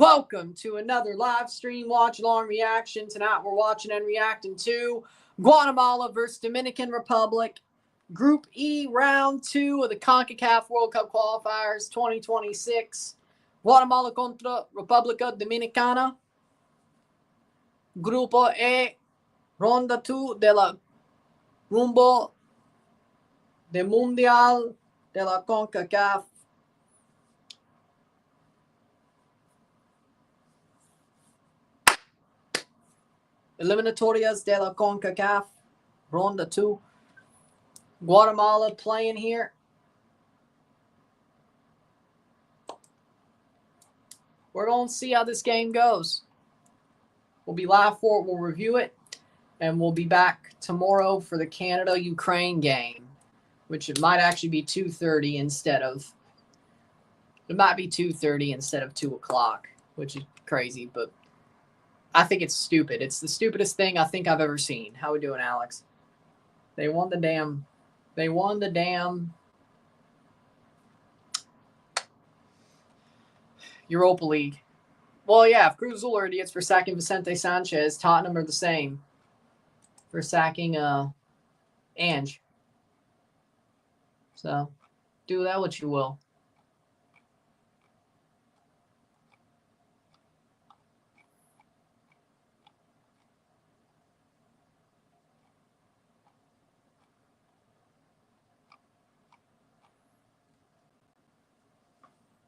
Welcome to another live stream watch-along reaction. Tonight we're watching and reacting to Guatemala versus Dominican Republic. Group E, Round 2 of the CONCACAF World Cup Qualifiers 2026. Guatemala contra República Dominicana. Grupo E, Ronda 2 de la Rumbo de Mundial de la CONCACAF. Eliminatorias de la CONCACAF, Ronda 2. Guatemala playing here. We're going to see how this game goes. We'll be live for it. We'll review it. And we'll be back tomorrow for the Canada-Ukraine game, which it might actually be 2:30 instead of... It might be 2:30 instead of 2 o'clock, which is crazy, but... I think it's stupid. It's the stupidest thing I think I've ever seen. How we doing, Alex? They won the damn Europa League. Well, yeah, if Cruz Azul are idiots for sacking Vicente Sanchez, Tottenham are the same for sacking Ange. So, do that what you will.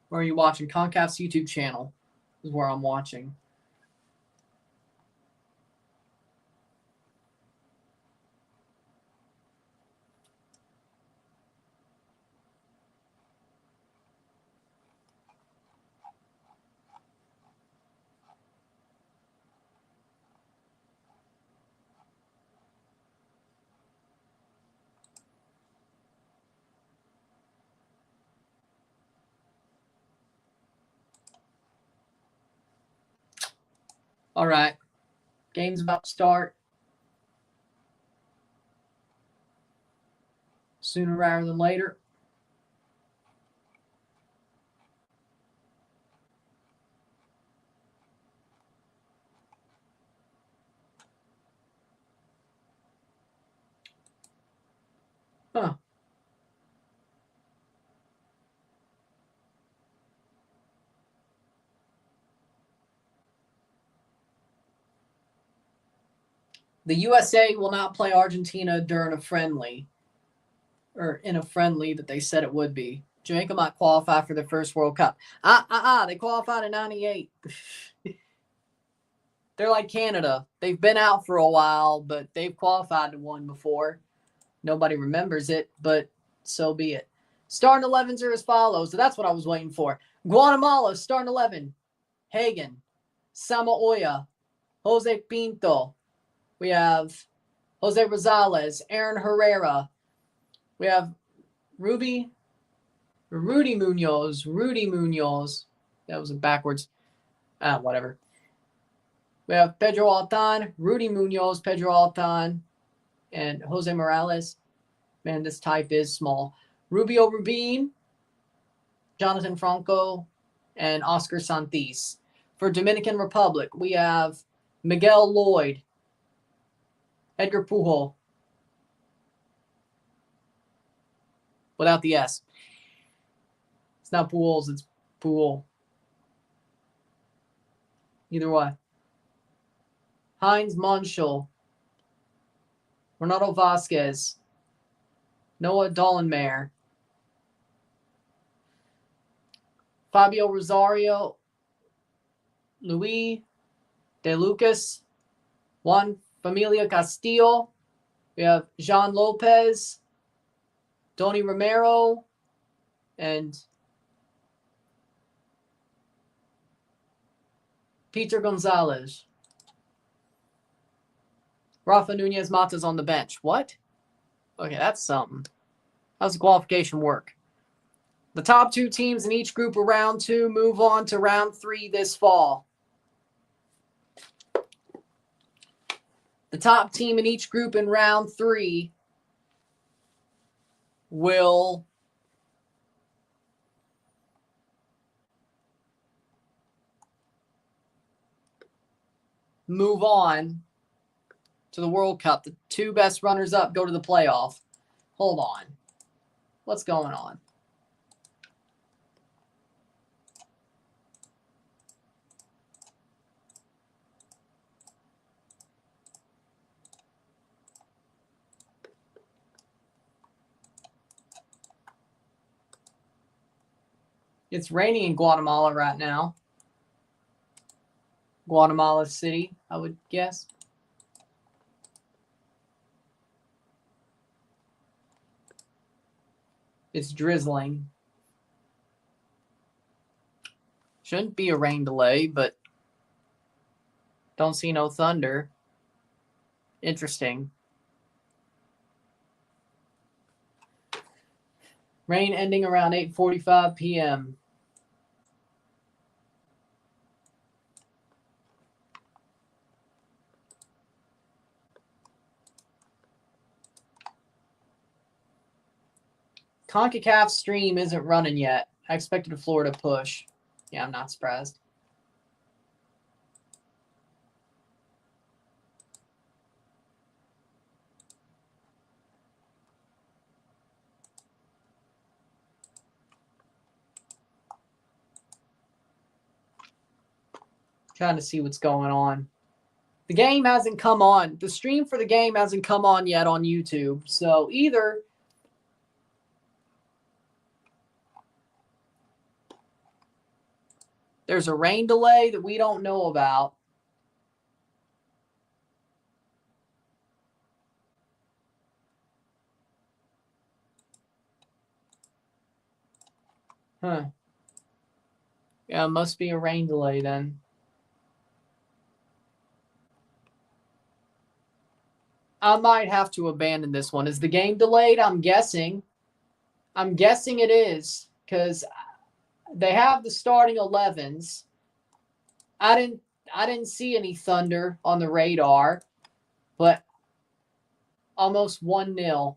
Where are you watching? CONCACAF's YouTube channel is where I'm watching. All right. Game's about to start. Sooner rather than later. Huh. The USA will not play Argentina during a friendly, or in a friendly that they said it would be. Jamaica might qualify for their first World Cup. They qualified in 98. They're like Canada. They've been out for a while, but they've qualified to one before. Nobody remembers it, but so be it. Starting 11s are as follows. So that's what I was waiting for. Guatemala, starting 11. Hagen, Samaoya, Jose Pinto. We have Jose Rosales, Aaron Herrera. We have Rudy Munoz. That was backwards. Whatever. We have Pedro Altan, Rudy Munoz, Pedro Altan, and Jose Morales. Man, this type is small. Rubio Rubin, Jonathan Franco, and Oscar Santis. For Dominican Republic, we have Miguel Lloyd, Edgar Pujol, without the S. It's not Pujols, it's Pujol. Either way. Heinz Monschel, Ronaldo Vasquez, Noah Dollenmayer, Fabio Rosario, Luis De Lucas, Juan Familia Castillo. We have Jean Lopez, Tony Romero, and Peter Gonzalez. Rafa Nunez Mata's on the bench. What? Okay, that's something. How's the qualification work? The top 2 teams in each group of round 2 move on to round 3 this fall. The top team in each group in round 3 will move on to the World Cup. The 2 best runners-up go to the playoff. Hold on. What's going on? It's raining in Guatemala right now. Guatemala City, I would guess. It's drizzling. Shouldn't be a rain delay, but don't see no thunder. Interesting. Rain ending around 8:45 p.m. CONCACAF stream isn't running yet. I expected a Florida push. Yeah, I'm not surprised. Trying to see what's going on. The game hasn't come on. The stream for the game hasn't come on yet on YouTube. So either there's a rain delay that we don't know about. Huh. Yeah, it must be a rain delay then. I might have to abandon this one. Is the game delayed? I'm guessing. I'm guessing it is because they have the starting 11s. I didn't see any thunder on the radar, but almost 1-0,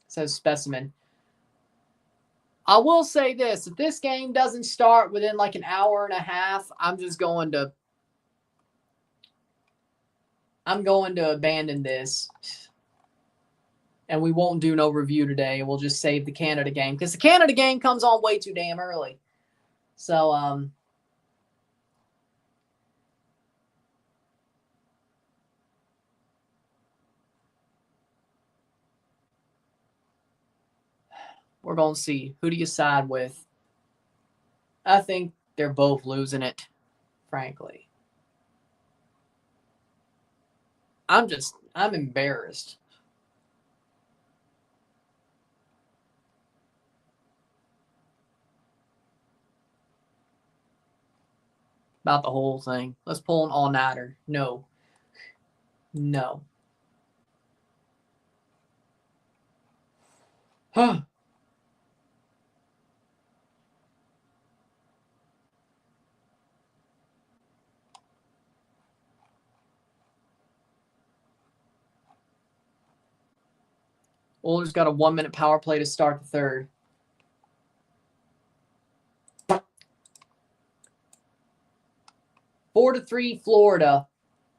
says Specimen. I will say this. If this game doesn't start within like an hour and a half, I'm going to abandon this. And we won't do no review today. We'll just save the Canada game because the Canada game comes on way too damn early. So, we're going to see. Who do you side with? I think they're both losing it, frankly. I'm embarrassed. About the whole thing. Let's pull an all-nighter. No. No. Huh. Oilers got a 1-minute power play to start the third. Four to 3 Florida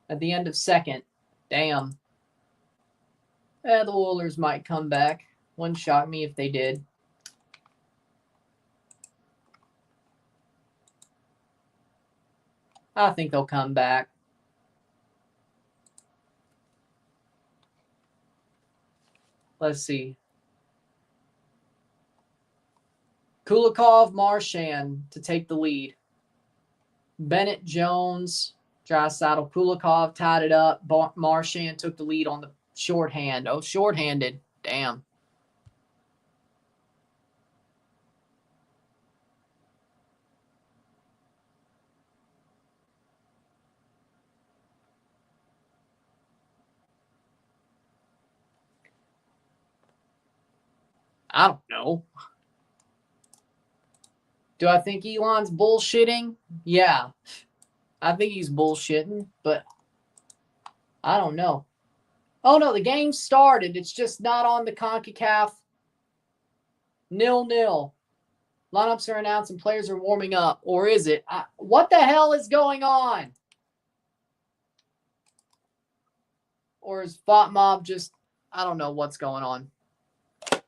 at the end of second. Damn. The Oilers might come back. Wouldn't shock me if they did. I think they'll come back. Let's see. Kulikov, Marchand to take the lead. Bennett, Jones, Draisaitl, Kulikov tied it up. Marchand took the lead on the shorthand. Oh, shorthanded. Damn. I don't know. Do I think Elon's bullshitting? Yeah. I think he's bullshitting, but I don't know. Oh, no, the game started. It's just not on the CONCACAF. 0-0. Lineups are announced and players are warming up. Or is it? What the hell is going on? Or is FOTMob just, I don't know what's going on. I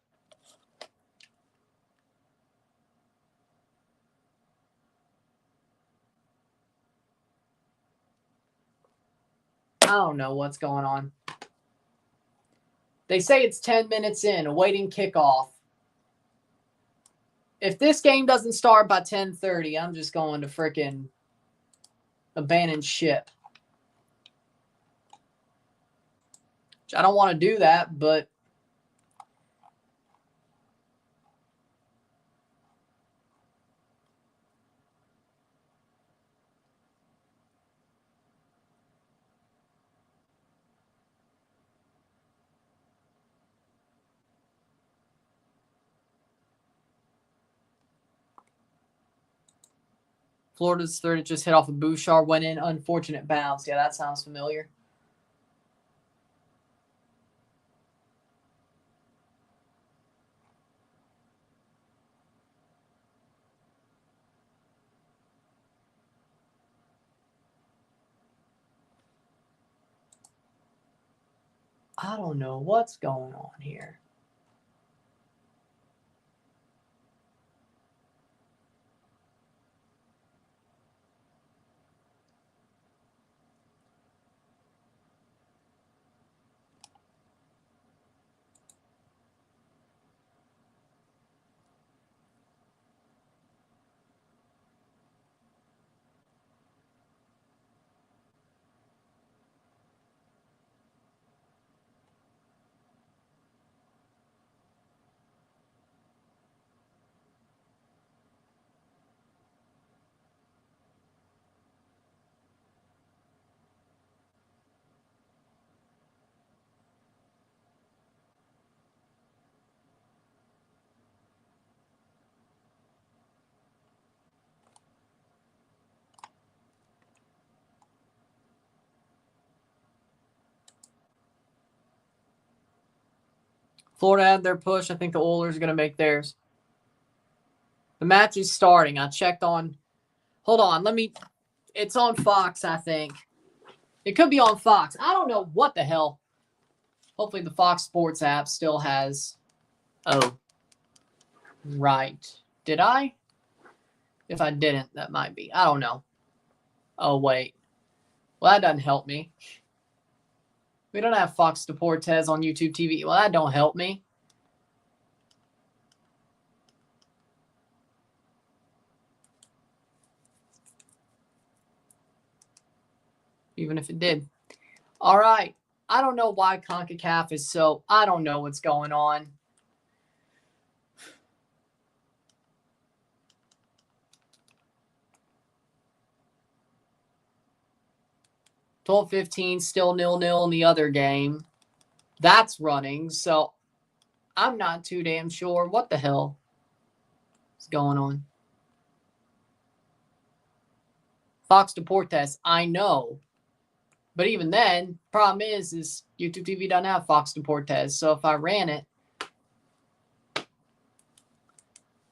don't know what's going on. They say it's 10 minutes in, awaiting kickoff. If this game doesn't start by 10:30, I'm just going to frickin' abandon ship. I don't want to do that, but Florida's third just hit off a Bouchard, went in, unfortunate bounce. Yeah, that sounds familiar. I don't know what's going on here. Florida had their push. I think the Oilers are going to make theirs. The match is starting. I checked on. Hold on. It's on Fox, I think. It could be on Fox. I don't know what the hell. Hopefully the Fox Sports app still has. Oh. Right. Did I? If I didn't, that might be. I don't know. Oh, wait. Well, that doesn't help me. We don't have Fox Deportes on YouTube TV. Well, that don't help me. Even if it did. All right. I don't know why CONCACAF is so... I don't know what's going on. $12:15, still 0-0 in the other game. That's running, so I'm not too damn sure what the hell is going on. Fox Deportes, I know. But even then, problem is YouTube TV doesn't have Fox Deportes. So if I ran it,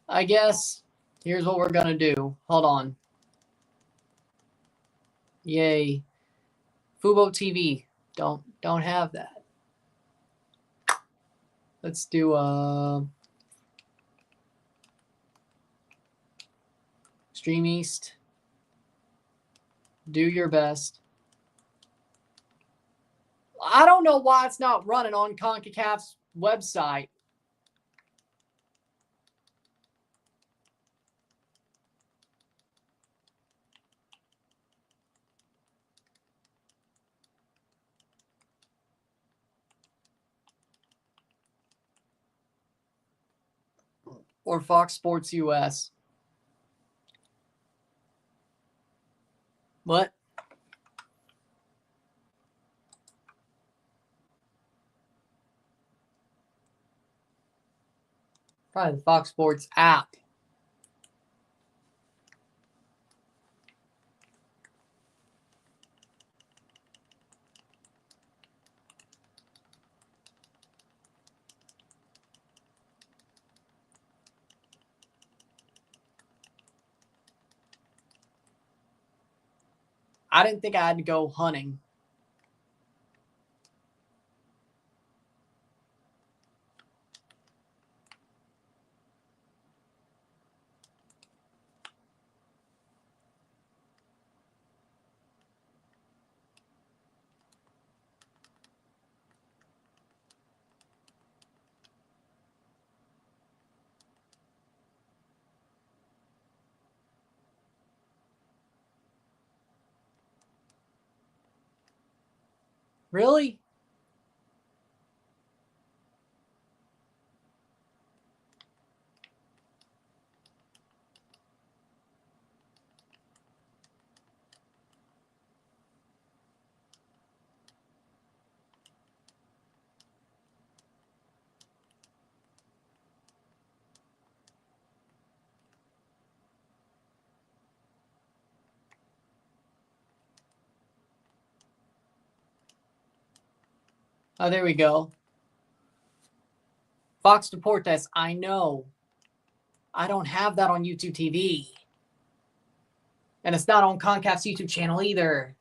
I guess here's what we're going to do. Hold on. Yay. Fubo TV. Don't have that. Let's do Stream East. Do your best. I don't know why it's not running on CONCACAF's website. Or Fox Sports US. What? Probably the Fox Sports app. I didn't think I had to go hunting. Really? Oh, there we go. Fox Deportes, I know. I don't have that on YouTube TV. And it's not on CONCACAF's YouTube channel either.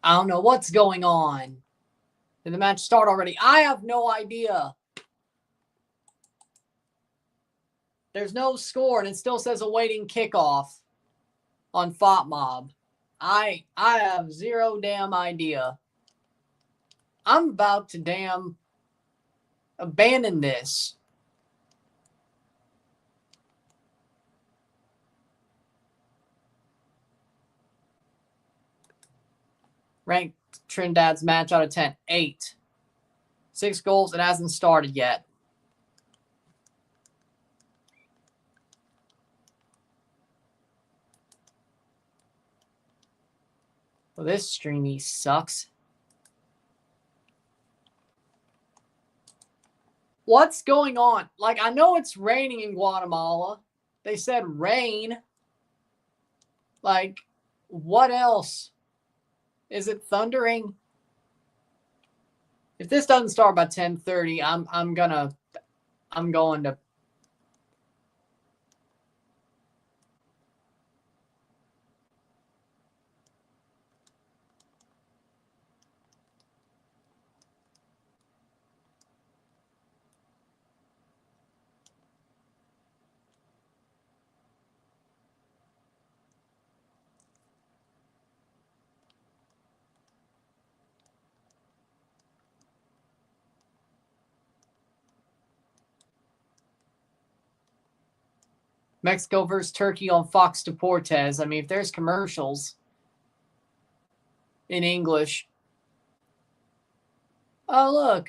I don't know what's going on. Did the match start already? I have no idea. There's no score, and it still says awaiting kickoff on FOTMob. I have zero damn idea. I'm about to damn abandon this. Ranked Trinidad's match out of 10. 8. 6 goals. It hasn't started yet. Well, this streamy sucks. What's going on? Like, I know it's raining in Guatemala. They said rain. Like, what else? Is it thundering? If this doesn't start by 10:30, I'm going to. Mexico versus Turkey on Fox Deportes. I mean, if there's commercials in English. Oh, look.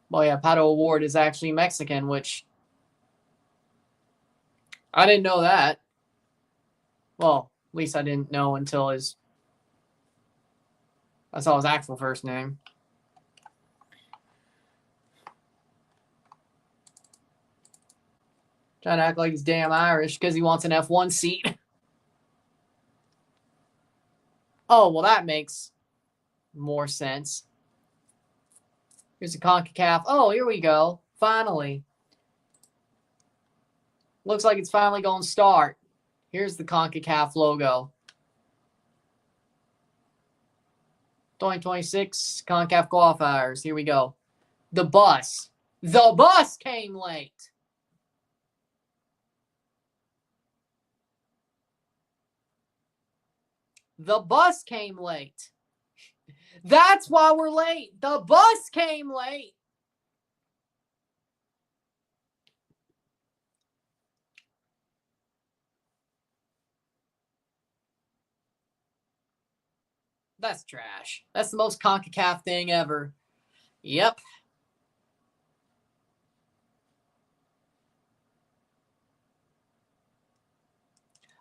Well, yeah, Pato Award is actually Mexican, which I didn't know that. Well, at least I didn't know until I saw his actual first name. Trying to act like he's damn Irish because he wants an F1 seat. Oh, well, that makes more sense. Here's the CONCACAF. Oh, here we go. Finally. Looks like it's finally going to start. Here's the CONCACAF logo. 2026 CONCACAF Qualifiers. Here we go. The bus. The bus came late. The bus came late. That's why we're late. The bus came late. That's trash. That's the most CONCACAF thing ever. Yep.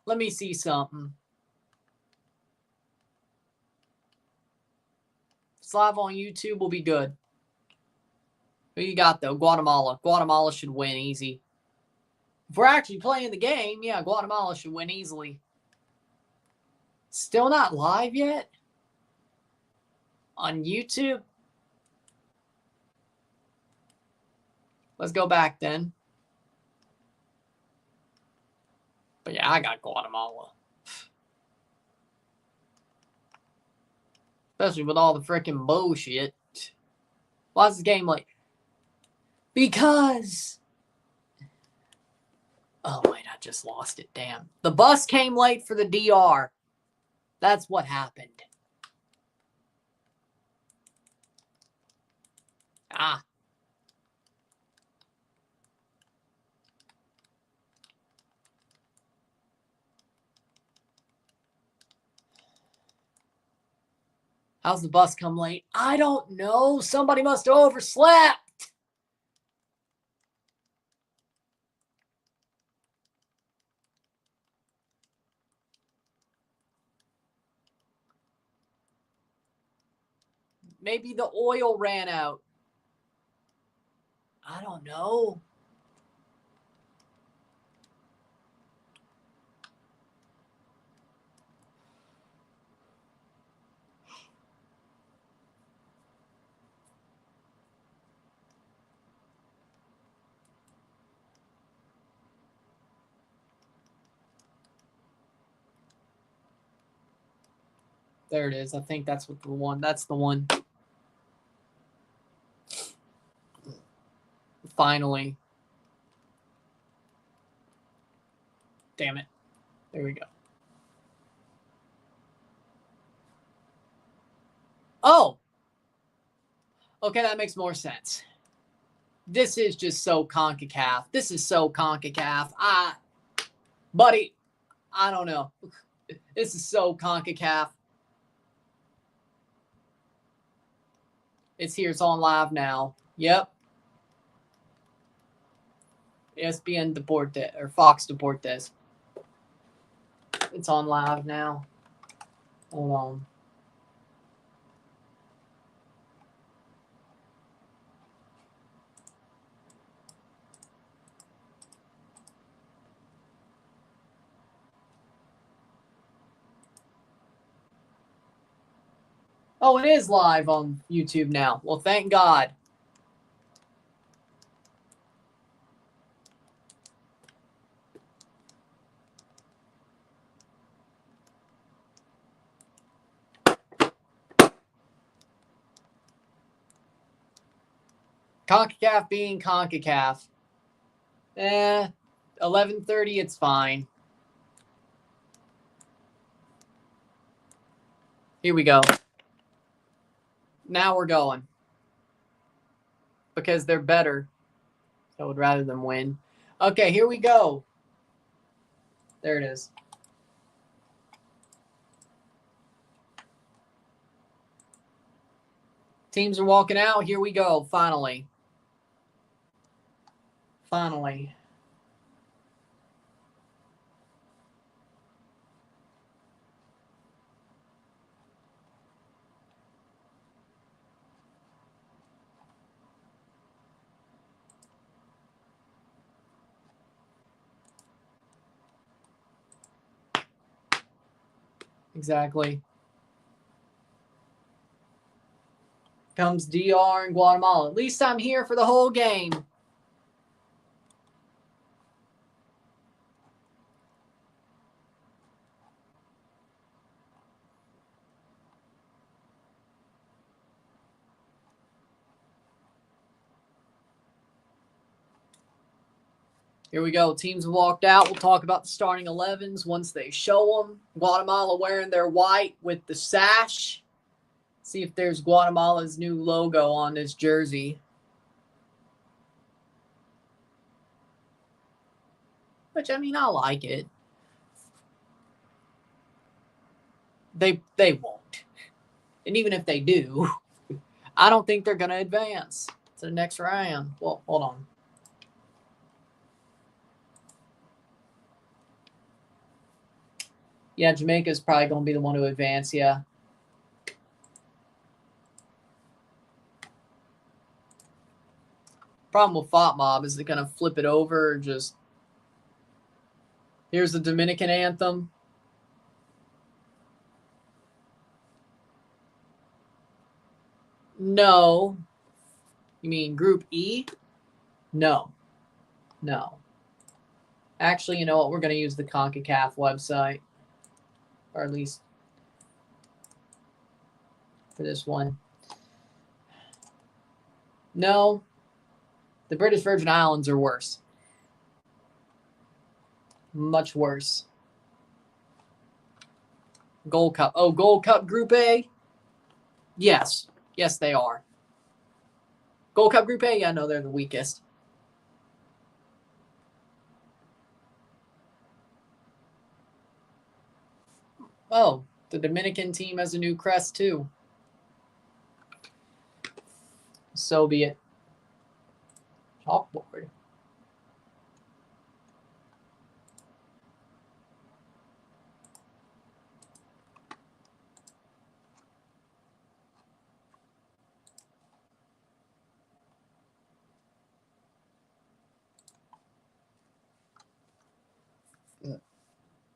Let me see something. It's live on YouTube will be good. Who you got, though? Guatemala. Guatemala should win easy. If we're actually playing the game, yeah, Guatemala should win easily. Still not live yet? On YouTube? Let's go back then. But yeah, I got Guatemala. Especially with all the freaking bullshit. Why is this game like? Because. Oh, wait, I just lost it. Damn. The bus came late for the DR. That's what happened. Ah. How's the bus come late? I don't know. Somebody must have overslept. Maybe the oil ran out. I don't know. There it is. I think that's what the one. That's the one. Finally. Damn it. There we go. Oh. Okay, that makes more sense. This is just so CONCACAF. This is so CONCACAF. Buddy, I don't know. This is so CONCACAF. It's here. It's on live now. Yep. ESPN Deportes or Fox Deportes. It's on live now. Hold on. Oh, it is live on YouTube now. Well, thank God. CONCACAF being CONCACAF. 11:30, it's fine. Here we go. Now we're going. Because they're better. So I would rather them win. Okay, here we go. There it is. Teams are walking out. Here we go. Finally. Finally. Exactly. Comes DR and Guatemala. At least I'm here for the whole game. Here we go. Teams have walked out. We'll talk about the starting 11s once they show them. Guatemala wearing their white with the sash. See if there's Guatemala's new logo on this jersey. Which, I mean, I like it. They won't. And even if they do, I don't think they're going to advance to the next round. Well, hold on. Yeah, Jamaica's probably going to be the one to advance, yeah. Problem with FOTMob is they're going to flip it over or just... Here's the Dominican anthem. No. You mean Group E? No. No. Actually, you know what? We're going to use the CONCACAF website. Or at least for this one. No. The British Virgin Islands are worse. Much worse. Gold Cup. Oh, Gold Cup Group A? Yes. Yes, they are. Gold Cup Group A? Yeah, no, they're the weakest. Oh, the Dominican team has a new crest, too. So be it. Chalkboard.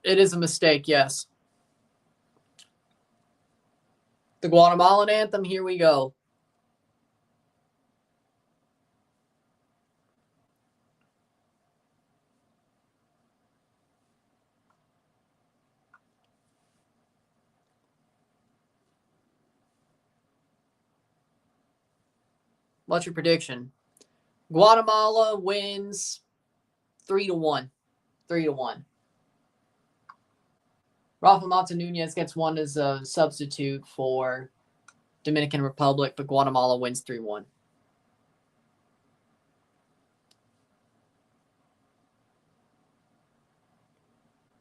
It is a mistake, yes. The Guatemalan anthem, here we go. What's your prediction? Guatemala wins 3-1. 3-1. Rafa Mata Nunez gets one as a substitute for Dominican Republic, but Guatemala wins 3-1.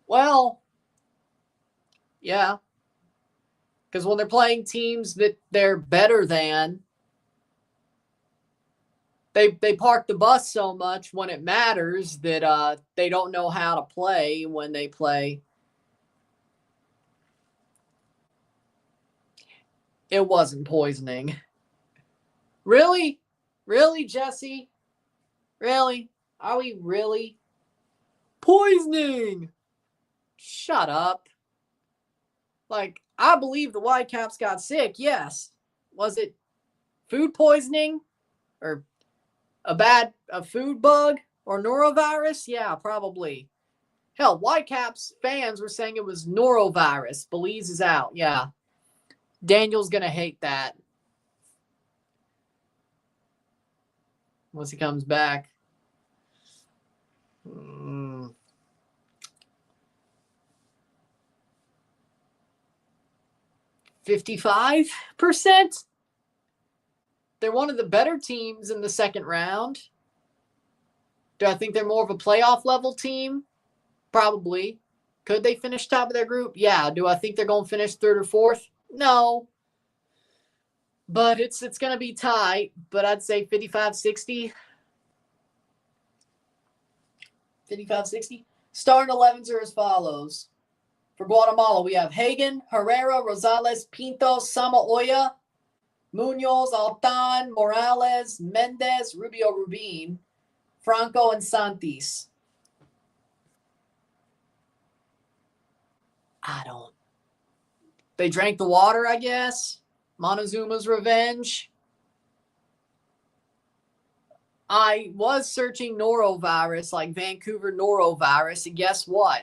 Well, yeah. Because when they're playing teams that they're better than, they park the bus so much when it matters that they don't know how to play when they play. It wasn't poisoning. Really? Really, Jesse? Really? Are we really? Poisoning! Shut up. Like, I believe the Whitecaps got sick, yes. Was it food poisoning? Or a food bug? Or norovirus? Yeah, probably. Hell, Whitecaps fans were saying it was norovirus. Belize is out, yeah. Daniel's going to hate that once he comes back. 55%? They're one of the better teams in the second round. Do I think they're more of a playoff level team? Probably. Could they finish top of their group? Yeah. Do I think they're going to finish third or fourth? No. But it's going to be tight. But I'd say 55-60. 55-60. Starting 11s are as follows. For Guatemala, we have Hagen, Herrera, Rosales, Pinto, Samaoya, Munoz, Altan, Morales, Mendez, Rubio Rubin, Franco, and Santis. They drank the water, I guess. Montezuma's revenge. I was searching norovirus, like Vancouver norovirus, and guess what?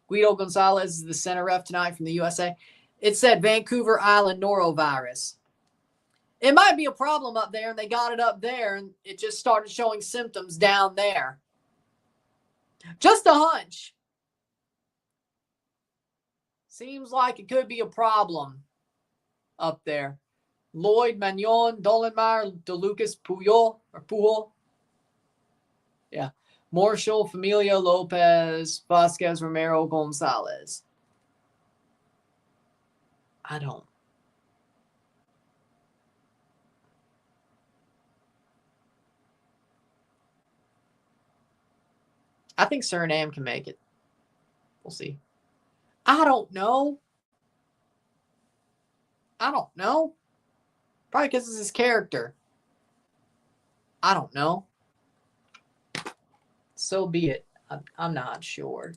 Guido Gonzalez is the center ref tonight from the USA. It said Vancouver Island norovirus. It might be a problem up there, and they got it up there, and it just started showing symptoms down there. Just a hunch. Seems like it could be a problem up there. Lloyd, Magnon, Dolenmeyer, DeLucas, Pujol. Yeah. Marshall, Familia, Lopez, Vasquez, Romero, Gonzalez. I think Suriname can make it. We'll see. I don't know. Probably because it's his character. I don't know. So be it. I'm not sure.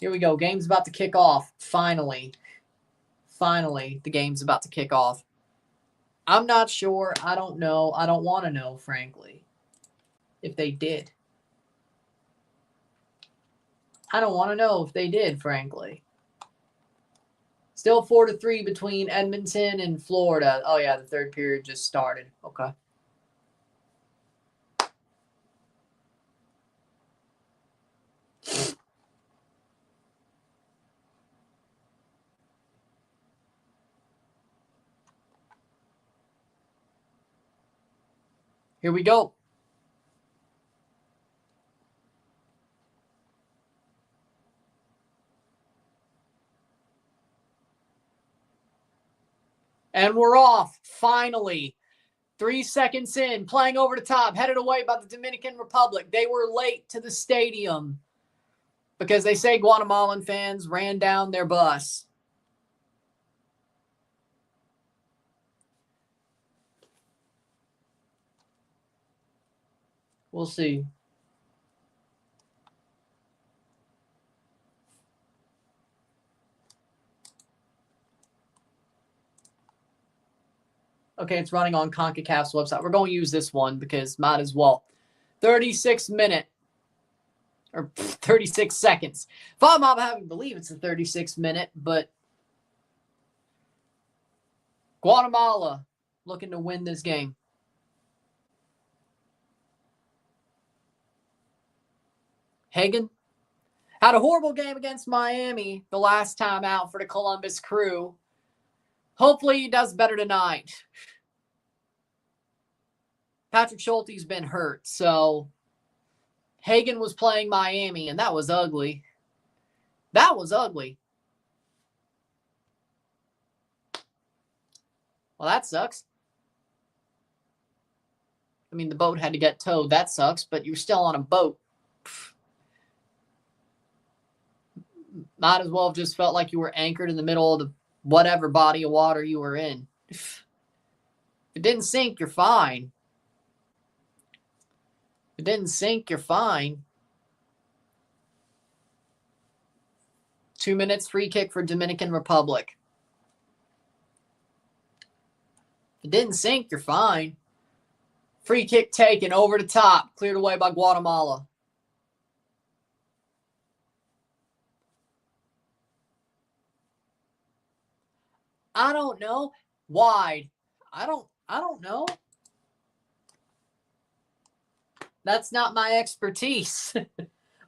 Here we go. Game's about to kick off. Finally, the game's about to kick off. I'm not sure. I don't know. I don't want to know, frankly, if they did. I don't want to know if they did, frankly. Still 4-3 between Edmonton and Florida. Oh, yeah, the third period just started. Okay. Here we go. And we're off, finally. 3 seconds in, playing over the top, headed away by the Dominican Republic. They were late to the stadium because they say Guatemalan fans ran down their bus. We'll see. Okay, it's running on CONCACAF's website. We're going to use this one because might as well. 36 minute or 36 seconds. I'm having to believe it's a 36 minute, but Guatemala looking to win this game. Hagan had a horrible game against Miami the last time out for the Columbus Crew. Hopefully he does better tonight. Patrick Schulte's been hurt, so Hagan was playing Miami, and that was ugly. That was ugly. Well, that sucks. I mean, the boat had to get towed. That sucks, but you're still on a boat. Might as well have just felt like you were anchored in the middle of the whatever body of water you were in. If it didn't sink, you're fine. If it didn't sink, you're fine. 2 minutes free kick for Dominican Republic. If it didn't sink, you're fine. Free kick taken over the top, cleared away by Guatemala. I don't know. Wide. I don't know. That's not my expertise.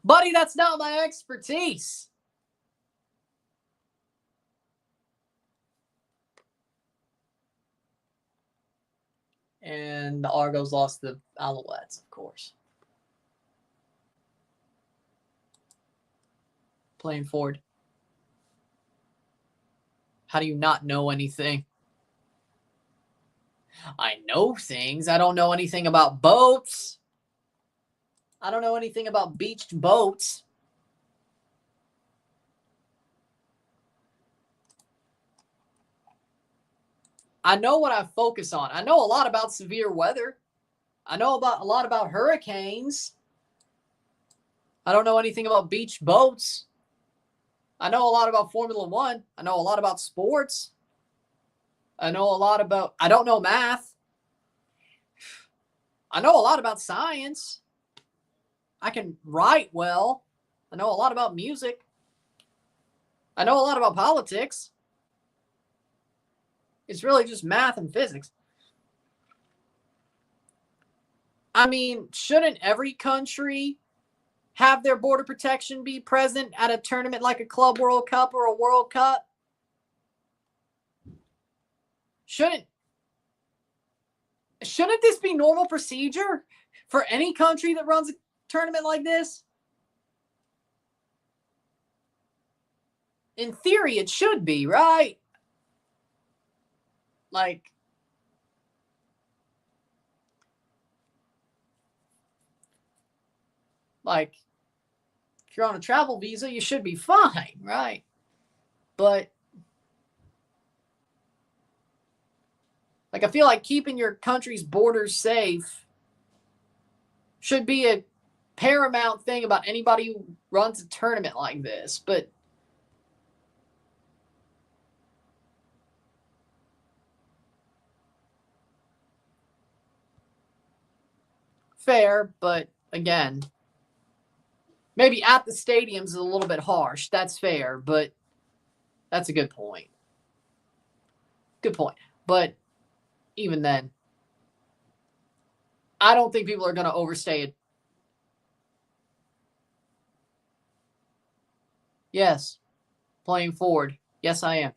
Buddy, that's not my expertise. And the Argos lost the Alouettes, of course. Playing forward. How do you not know anything? I know things. I don't know anything about boats. I don't know anything about beached boats. I know what I focus on. I know a lot about severe weather. I know a lot about hurricanes. I don't know anything about beach boats. I know a lot about Formula One. I know a lot about sports. I know a lot about, I don't know math. I know a lot about science. I can write well. I know a lot about music. I know a lot about politics. It's really just math and physics. I mean, shouldn't every country have their border protection be present at a tournament like a Club World Cup or a World Cup? Shouldn't this be normal procedure for any country that runs a tournament like this? In theory, it should be, right? Like, if you're on a travel visa, you should be fine, right? But like, I feel like keeping your country's borders safe should be a paramount thing about anybody who runs a tournament like this. But fair, but again, maybe at the stadiums is a little bit harsh. That's fair, but that's a good point. Good point. But even then, I don't think people are going to overstay it. Yes. Playing forward. Yes, I am.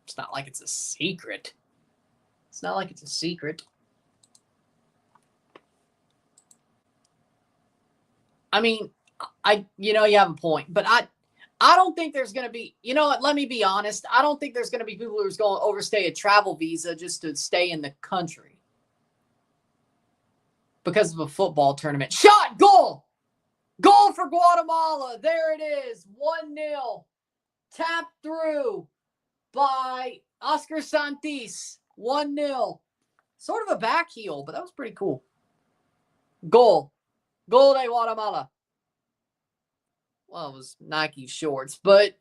It's not like it's a secret. It's not like it's a secret. I mean, you have a point, but I don't think there's going to be, you know what, let me be honest. I don't think there's going to be people who's going to overstay a travel visa just to stay in the country because of a football tournament. Shot, goal! Goal for Guatemala. There it is. 1-0. Tapped through by Oscar Santis. 1-0. Sort of a back heel, but that was pretty cool. Goal. Goal de Guatemala. Well, it was Nike shorts, but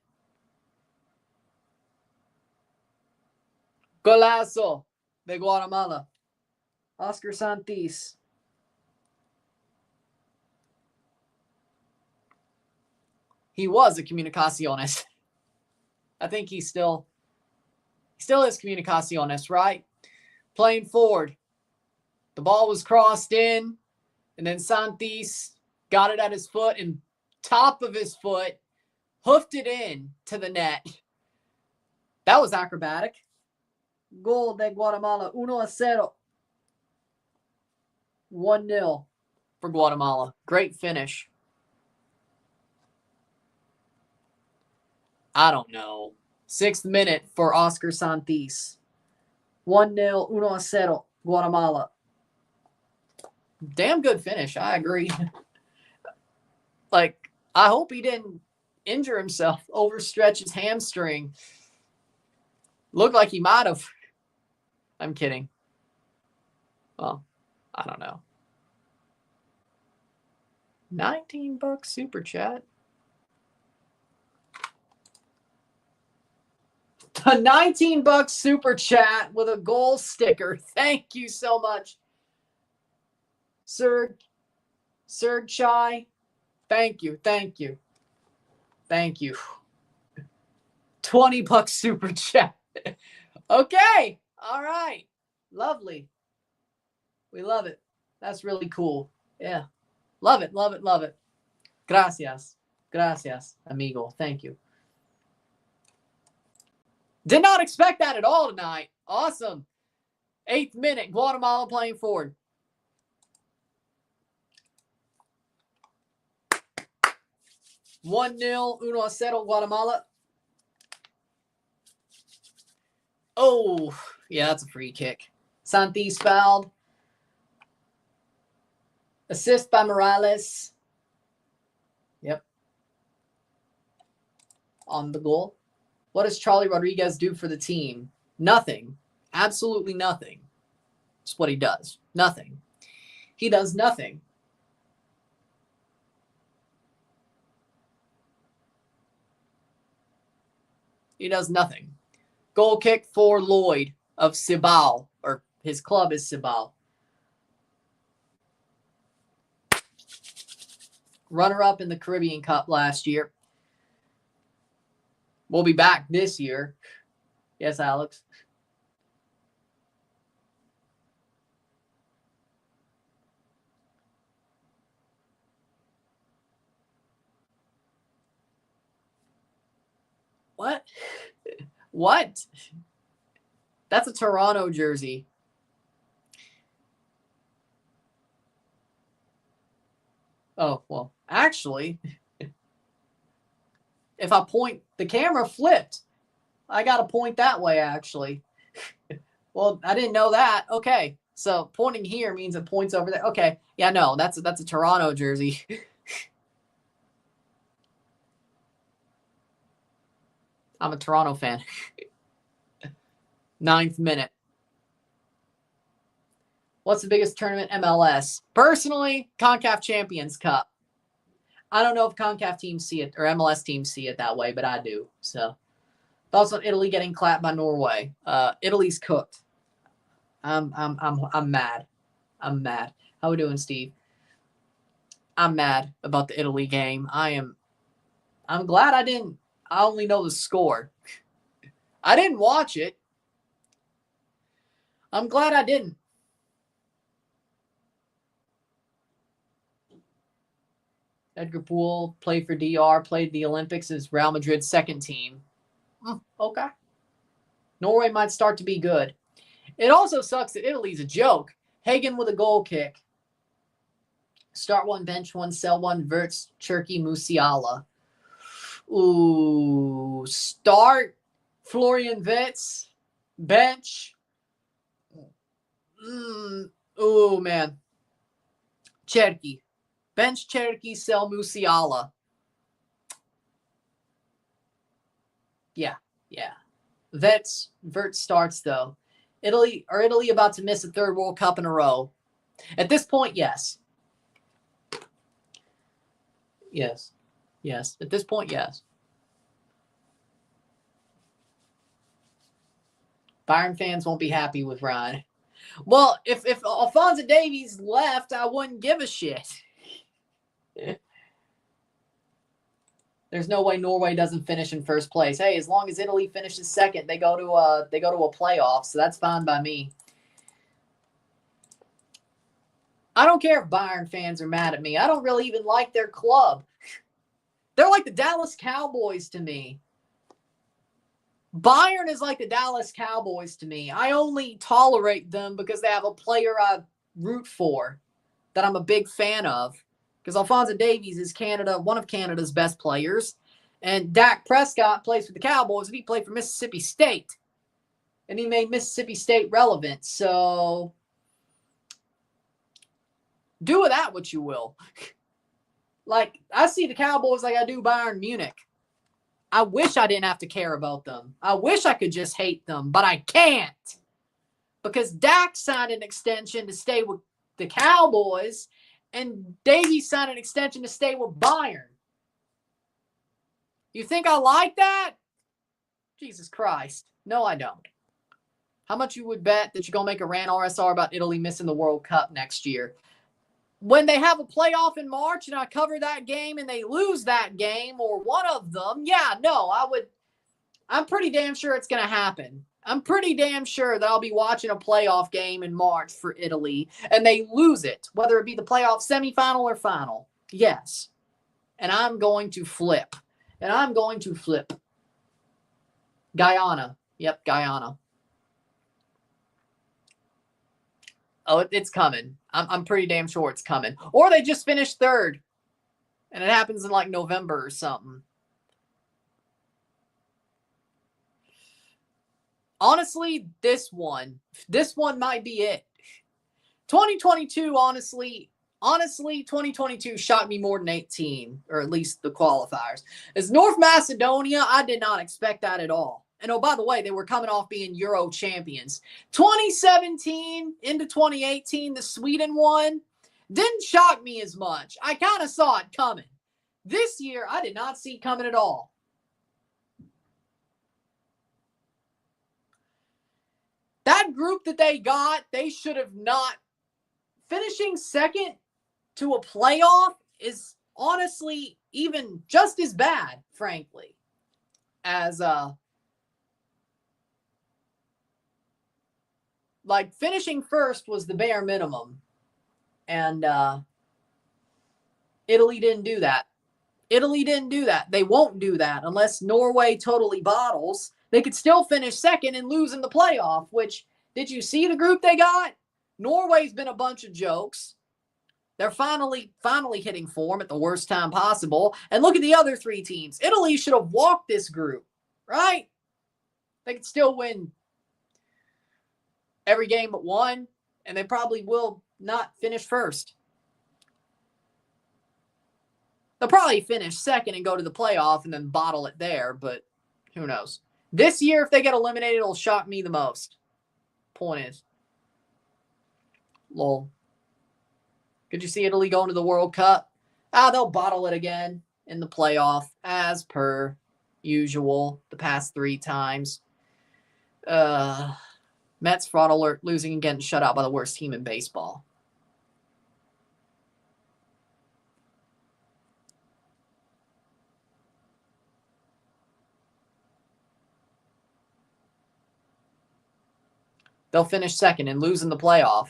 golazo de Guatemala. Oscar Santis. He was a comunicacionist. I think he still is comunicacionist, right? Playing forward. The ball was crossed in, and then Santis got it at his foot and top of his foot, hoofed it in to the net. That was acrobatic. Goal de Guatemala, 1-0. 1-0 for Guatemala. Great finish. I don't know. 6th minute for Oscar Santis. 1-0, 1-0, Guatemala. Damn good finish. I agree. I hope he didn't injure himself, overstretch his hamstring. Looked like he might have. I'm kidding. Well, I don't know. $19 super chat. A $19 super chat with a goal sticker. Thank you so much, Serg Chai. Thank you. $20 super chat. Okay. All right. Lovely. We love it. That's really cool. Yeah. Love it. Gracias, amigo. Thank you. Did not expect that at all tonight. Awesome. 8th minute, Guatemala playing forward. $1-0, 1-0, Guatemala. Oh, yeah, that's a free kick. Santis fouled. Assist by Morales. Yep. On the goal. What does Charlie Rodriguez do for the team? Nothing. Absolutely nothing. That's what he does. Nothing. He does nothing. He does nothing. Goal kick for Lloyd of Cibao, or his club is Cibao. Runner-up in the Caribbean Cup last year. We'll be back this year. Yes, Alex. What? What? That's a Toronto jersey. Oh, well, actually, if I point, the camera flipped. I got to point that way, actually. Well, I didn't know that. Okay, so pointing here means it points over there. Okay, yeah, no, that's a Toronto jersey. I'm a Toronto fan. 9th minute. What's the biggest tournament? MLS. Personally, CONCACAF Champions Cup. I don't know if CONCACAF teams see it or MLS teams see it that way, but I do. So, thoughts on Italy getting clapped by Norway? Italy's cooked. I'm mad. I'm mad. How we doing, Steve? I'm mad about the Italy game. I'm glad I only know the score. I didn't watch it. I'm glad I didn't. Edgar Poole played for DR, played the Olympics as Real Madrid's second team. Okay. Norway might start to be good. It also sucks that Italy's a joke. Hagen with a goal kick. Start one, bench one, sell one, Verts, Cherky, Musiala. Ooh, start Florian Wirtz, bench. Ooh, man. Cherky. Bench Cherky, sell Musiala. Yeah. Wirtz starts, though. Italy about to miss a third World Cup in a row? At this point, yes. Yes. At this point, yes. Bayern fans won't be happy with Ryan. Well, if Alphonso Davies left, I wouldn't give a shit. There's no way Norway doesn't finish in first place. Hey, as long as Italy finishes second, they go to a playoff, so that's fine by me. I don't care if Bayern fans are mad at me. I don't really even like their club. They're like the Dallas Cowboys to me. Bayern is like the Dallas Cowboys to me. I only tolerate them because they have a player I root for that I'm a big fan of. Because Alphonso Davies is one of Canada's best players. And Dak Prescott plays for the Cowboys, and he played for Mississippi State. And he made Mississippi State relevant. So do with that what you will. Like, I see the Cowboys like I do Bayern Munich. I wish I didn't have to care about them. I wish I could just hate them, but I can't. Because Dak signed an extension to stay with the Cowboys, and Davies signed an extension to stay with Bayern. You think I like that? Jesus Christ. No, I don't. How much you would bet that you're going to make a rant RSR about Italy missing the World Cup next year? When they have a playoff in March and I cover that game and they lose that game or one of them, yeah, no, I'm pretty damn sure it's going to happen. I'm pretty damn sure that I'll be watching a playoff game in March for Italy and they lose it, whether it be the playoff semifinal or final. Yes. And I'm going to flip. Guyana. Yep, Guyana. Oh, it's coming. I'm pretty damn sure it's coming. Or they just finished third. And it happens in like November or something. Honestly, this one might be it. 2022, honestly, 2022 shocked me more than 18, or at least the qualifiers. As North Macedonia, I did not expect that at all. And oh, by the way, they were coming off being Euro champions. 2017 into 2018, the Sweden one didn't shock me as much. I kind of saw it coming. This year, I did not see coming at all. That group that they got, they should have not. Finishing second to a playoff is honestly even just as bad, frankly, as like finishing first was the bare minimum. And Italy didn't do that. They won't do that unless Norway totally bottles. They could still finish second and lose in the playoff, which, did you see the group they got? Norway's been a bunch of jokes. They're finally hitting form at the worst time possible. And look at the other three teams. Italy should have walked this group, right? They could still win every game but one, and they probably will not finish first. They'll probably finish second and go to the playoff and then bottle it there, but who knows? This year, if they get eliminated, it'll shock me the most. Point is. Lol. Could you see Italy going to the World Cup? They'll bottle it again in the playoff, as per usual the past 3 times. Mets fraud alert, losing and getting shut out by the worst team in baseball. They'll finish second and lose in the playoff.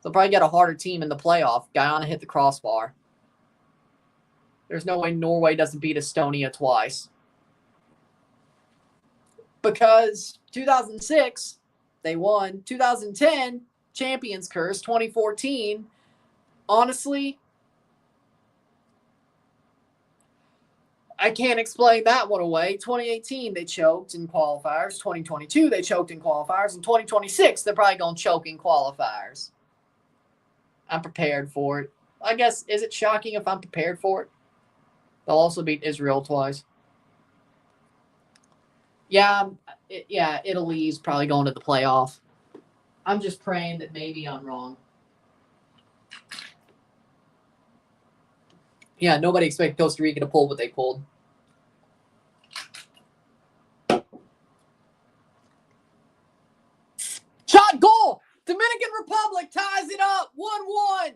They'll probably get a harder team in the playoff. Guyana hit the crossbar. There's no way Norway doesn't beat Estonia twice. Because 2006, they won. 2010, Champions Curse. 2014, honestly, I can't explain that one away. 2018, they choked in qualifiers. 2022, they choked in qualifiers. In 2026, they're probably going to choke in qualifiers. I'm prepared for it. I guess, is it shocking if I'm prepared for it? They'll also beat Israel twice. Yeah, Italy's probably going to the playoff. I'm just praying that maybe I'm wrong. Yeah, nobody expected Costa Rica to pull what they pulled. Shot goal! Dominican Republic ties it up 1-1.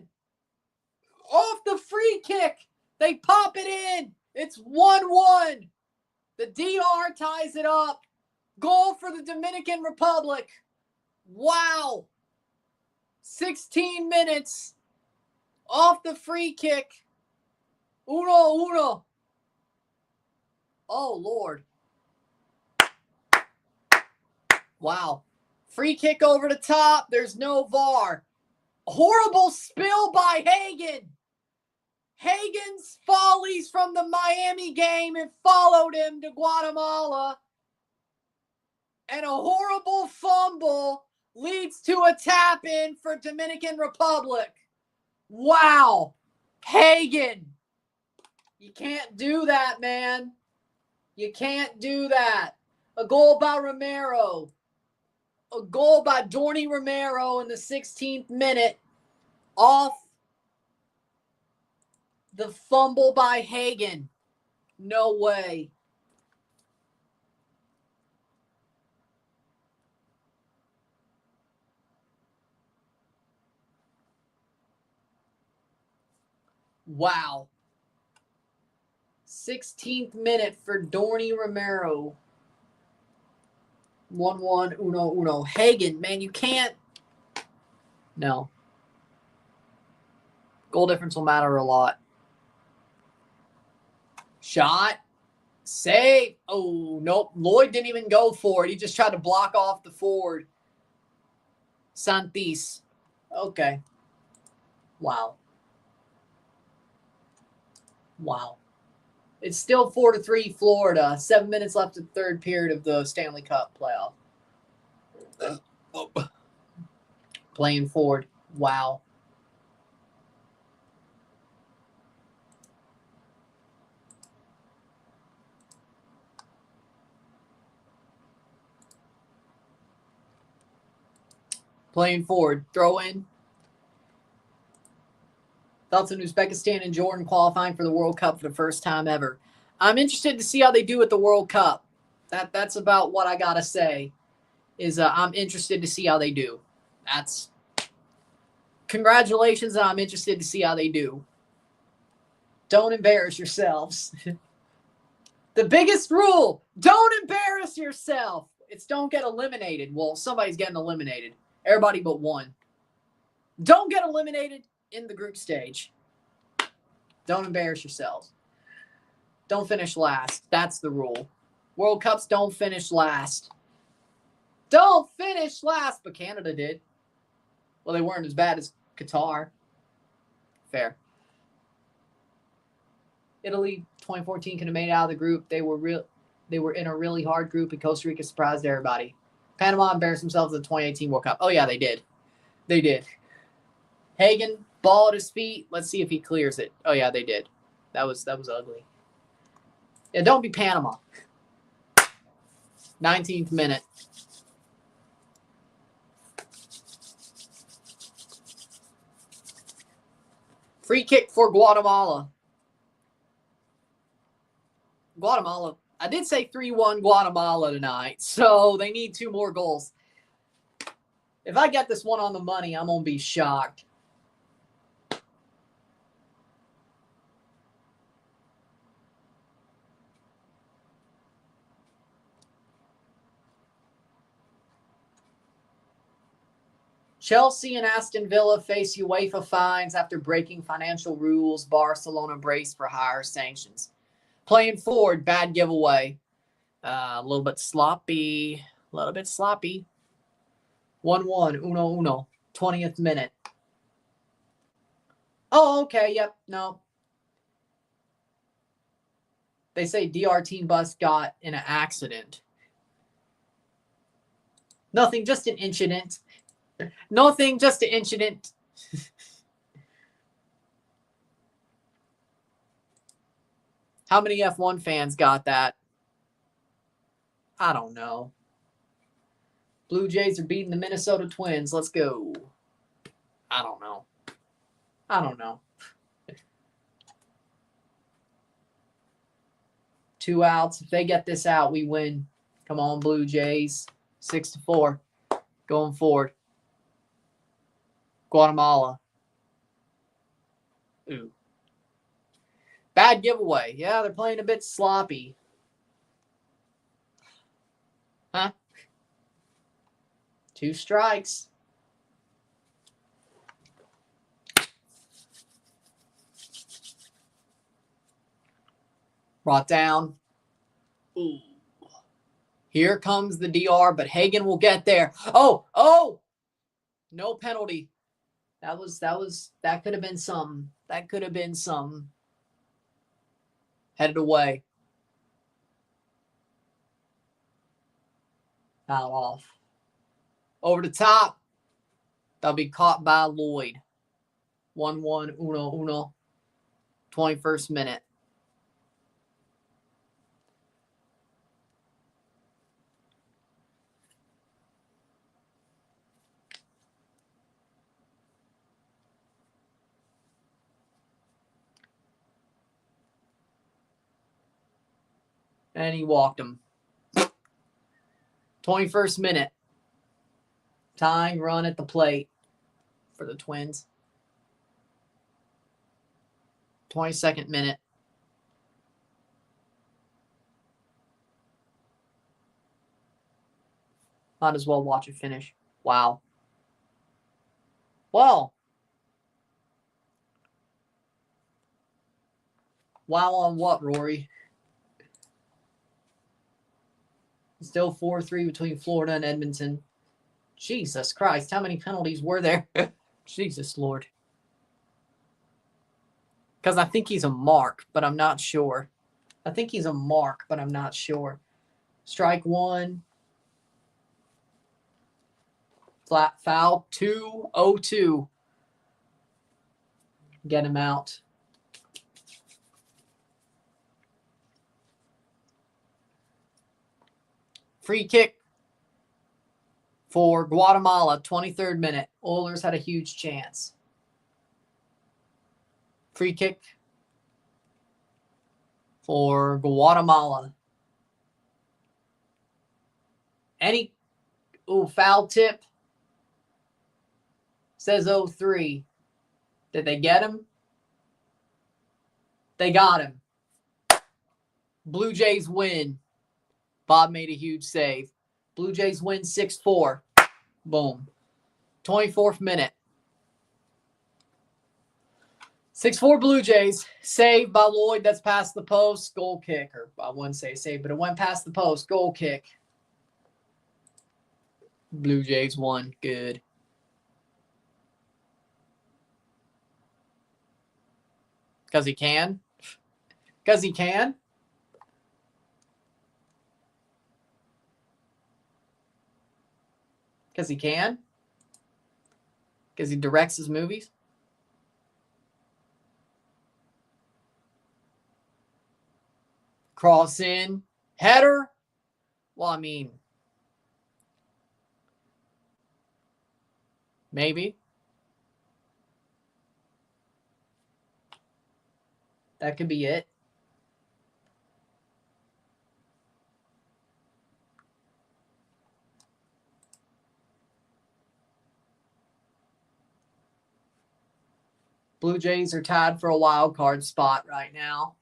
Off the free kick. They pop it in. It's 1-1. The DR ties it up. Goal for the Dominican Republic. Wow. 16 minutes. Off the free kick. 1-1. Oh, Lord. Wow. Free kick over the top. There's no VAR. Horrible spill by Hagen. Hagen's follies from the Miami game and followed him to Guatemala. And a horrible fumble leads to a tap-in for Dominican Republic. Wow. Hagen. You can't do that, man. You can't do that. A goal by Romero. A goal by Dorney Romero in the 16th minute. Off the fumble by Hagen. No way. Wow. 16th minute for Dorney Romero. 1-1, 1-1. Hagen, man, you can't. No. Goal difference will matter a lot. Shot. Save. Oh, nope. Lloyd didn't even go for it. He just tried to block off the forward. Santis. Okay. Wow. Wow. It's still 4-3 Florida. 7 minutes left in the third period of the Stanley Cup playoff. Playing forward. Wow. Playing forward. Throw in. Thoughts on Uzbekistan and Jordan qualifying for the World Cup for the first time ever. I'm interested to see how they do at the World Cup. That's about what I got to say. I'm interested to see how they do. That's congratulations, and I'm interested to see how they do. Don't embarrass yourselves. The biggest rule, don't embarrass yourself. It's don't get eliminated. Well, somebody's getting eliminated. Everybody but one. Don't get eliminated in the group stage. Don't embarrass yourselves. Don't finish last. That's the rule. World Cups don't finish last. Don't finish last, but Canada did. Well, they weren't as bad as Qatar. Fair. Italy, 2014, could have made it out of the group. They were in a really hard group, and Costa Rica surprised everybody. Panama embarrassed themselves in the 2018 World Cup. Oh, yeah, they did. They did. Hagen, ball at his feet. Let's see if he clears it. Oh, yeah, they did. That was ugly. Yeah, don't be Panama. 19th minute. Free kick for Guatemala. Guatemala. I did say 3-1 Guatemala tonight, so they need 2 more goals. If I get this one on the money, I'm going to be shocked. Chelsea and Aston Villa face UEFA fines after breaking financial rules. Barcelona braced for higher sanctions. Playing forward, bad giveaway. A little bit sloppy. 1-1, 1-1. 20th minute. Oh, okay. Yep. No. They say DR team bus got in an accident. Nothing, just an incident. Nothing, just an incident. How many F1 fans got that? I don't know. Blue Jays are beating the Minnesota Twins. Let's go. I don't know. I don't know. 2 outs. If they get this out, we win. Come on, Blue Jays. 6-4. Going forward. Guatemala. Ooh. Bad giveaway. Yeah, they're playing a bit sloppy. Huh? 2 strikes. Brought down. Ooh. Here comes the DR, but Hagen will get there. Oh! No penalty. That could have been something. That could have been something. Headed away. Foul off. Over the top. That'll be caught by Lloyd. 1-1, 1-1. 21st minute. And he walked him. 21st minute. Tying run at the plate for the Twins. 22nd minute. Might as well watch it finish. Wow. Well. Wow on what, Rory? Still 4-3 between Florida and Edmonton. Jesus Christ, how many penalties were there? Jesus Lord. Because I think he's a mark, but I'm not sure. I think he's a mark, but I'm not sure. Strike 1. Flat foul. 2-0-2. Get him out. Free kick for Guatemala, 23rd minute. Oilers had a huge chance. Free kick for Guatemala. Foul tip. Says 0-3. Did they get him? They got him. Blue Jays win. Bob made a huge save. Blue Jays win 6-4. Boom. 24th minute. 6-4 Blue Jays. Save by Lloyd. That's past the post. Goal kick. Or I wouldn't say save, but it went past the post. Goal kick. Blue Jays won. Good. Because he can? Because he can? Because he can? Because he directs his movies? Cross in. Header? Well, I mean, maybe. That could be it. Blue Jays are tied for a wild card spot right now.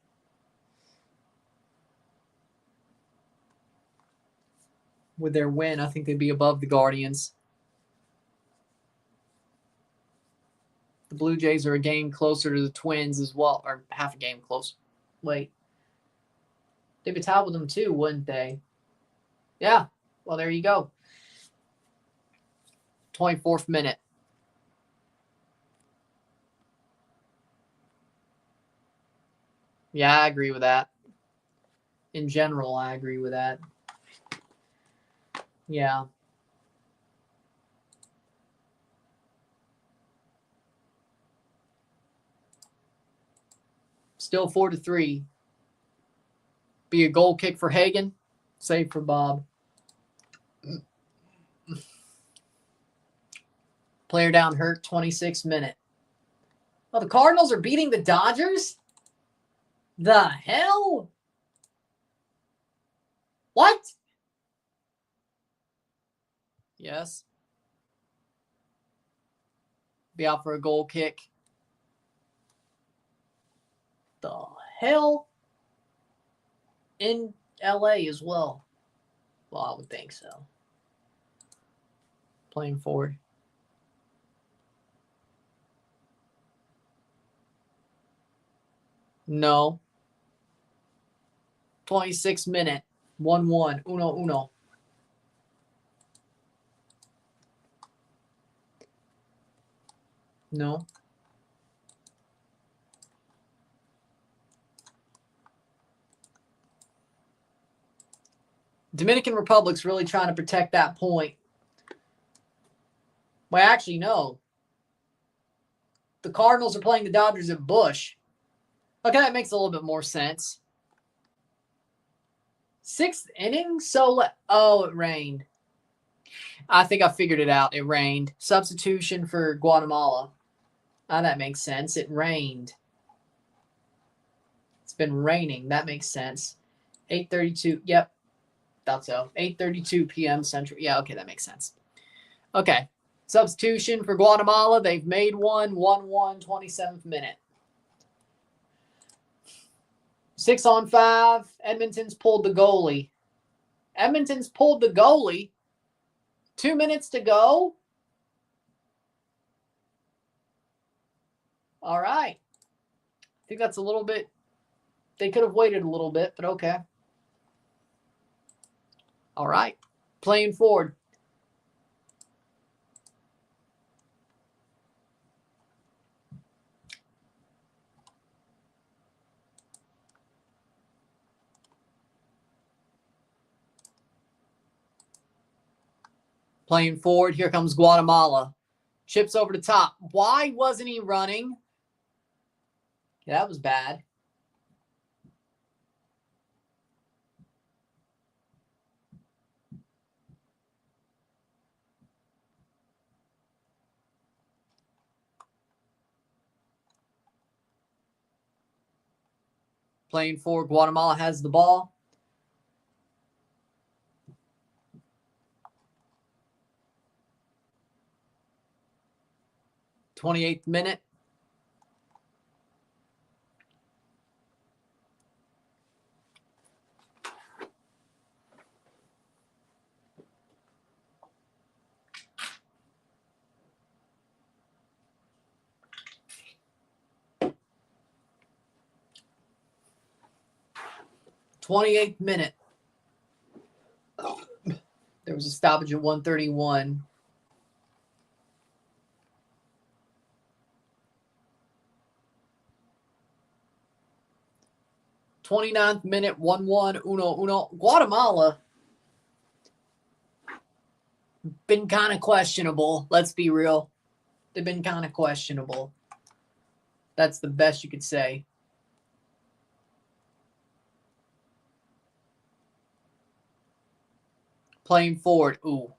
With their win, I think they'd be above the Guardians. The Blue Jays are a game closer to the Twins as well, or half a game close. Wait. They'd be tied with them too, wouldn't they? Yeah. Well, there you go. 24th minute. Yeah, I agree with that. In general, I agree with that. Yeah. Still 4-3. Be a goal kick for Hagen. Save for Bob. Player down hurt, 26th minute. Oh, the Cardinals are beating the Dodgers? The hell? What? Yes. Be out for a goal kick. The hell? In LA as well. Well, I would think so. Playing forward. No. 26th minute. 1-1. Uno. No. Dominican Republic's really trying to protect that point. Well, actually, no. The Cardinals are playing the Dodgers at Busch. Okay, that makes a little bit more sense. 6th inning? Oh, it rained. I think I figured it out. It rained. Substitution for Guatemala. That makes sense. It rained. It's been raining. That makes sense. 8:32. Yep. Thought so. 8:32 p.m. Central. Yeah, okay, that makes sense. Okay. Substitution for Guatemala. They've made one. 1-1, 27th minute. 6-on-5. Edmonton's pulled the goalie. 2 minutes to go. All right. I think that's a little bit. They could have waited a little bit, but okay. All right. Playing forward. Playing forward. Here comes Guatemala. Chips over the top. Why wasn't he running? Yeah, that was bad. Playing forward. Guatemala has the ball. 28th minute. There was a stoppage at 1:31. '29th minute, 1-1, uno. Guatemala been kind of questionable. Let's be real. They've been kind of questionable. That's the best you could say. Playing forward. Ooh.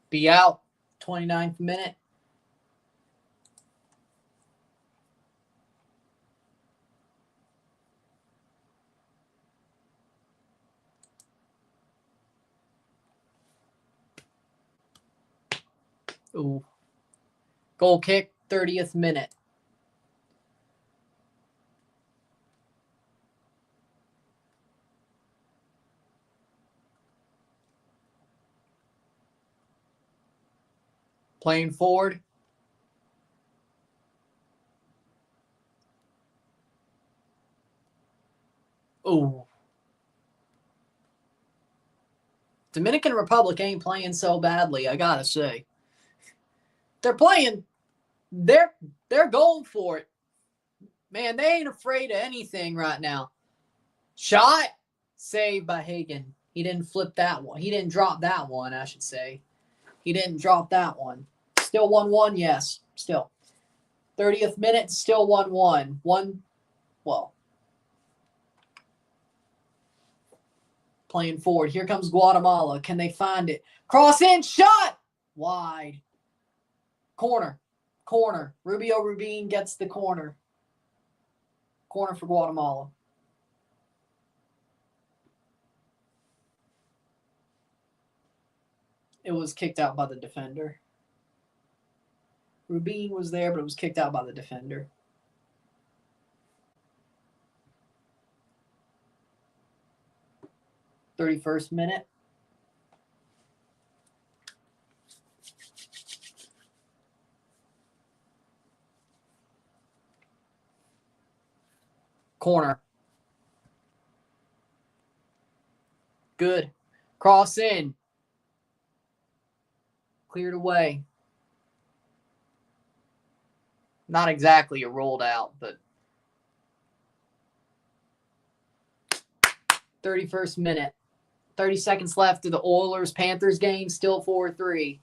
Be out. 29th minute. Ooh. Goal kick, 30th minute. Playing forward. Ooh. Dominican Republic ain't playing so badly, I gotta say. They're playing. They're going for it. Man, they ain't afraid of anything right now. Shot. Saved by Hagen. He didn't flip that one. He didn't drop that one, I should say. He didn't drop that one. Still 1-1, yes. Still. 30th minute, still 1-1. Playing forward. Here comes Guatemala. Can they find it? Cross in, shot! Wide. Corner. Rubio Rubin gets the corner. Corner for Guatemala. It was kicked out by the defender. Rubin was there, but it was kicked out by the defender. '31st minute. Corner. Good. Cross in. Cleared away. Not exactly a rolled out, but 31st minute. 30 seconds left of the Oilers-Panthers game. Still 4-3.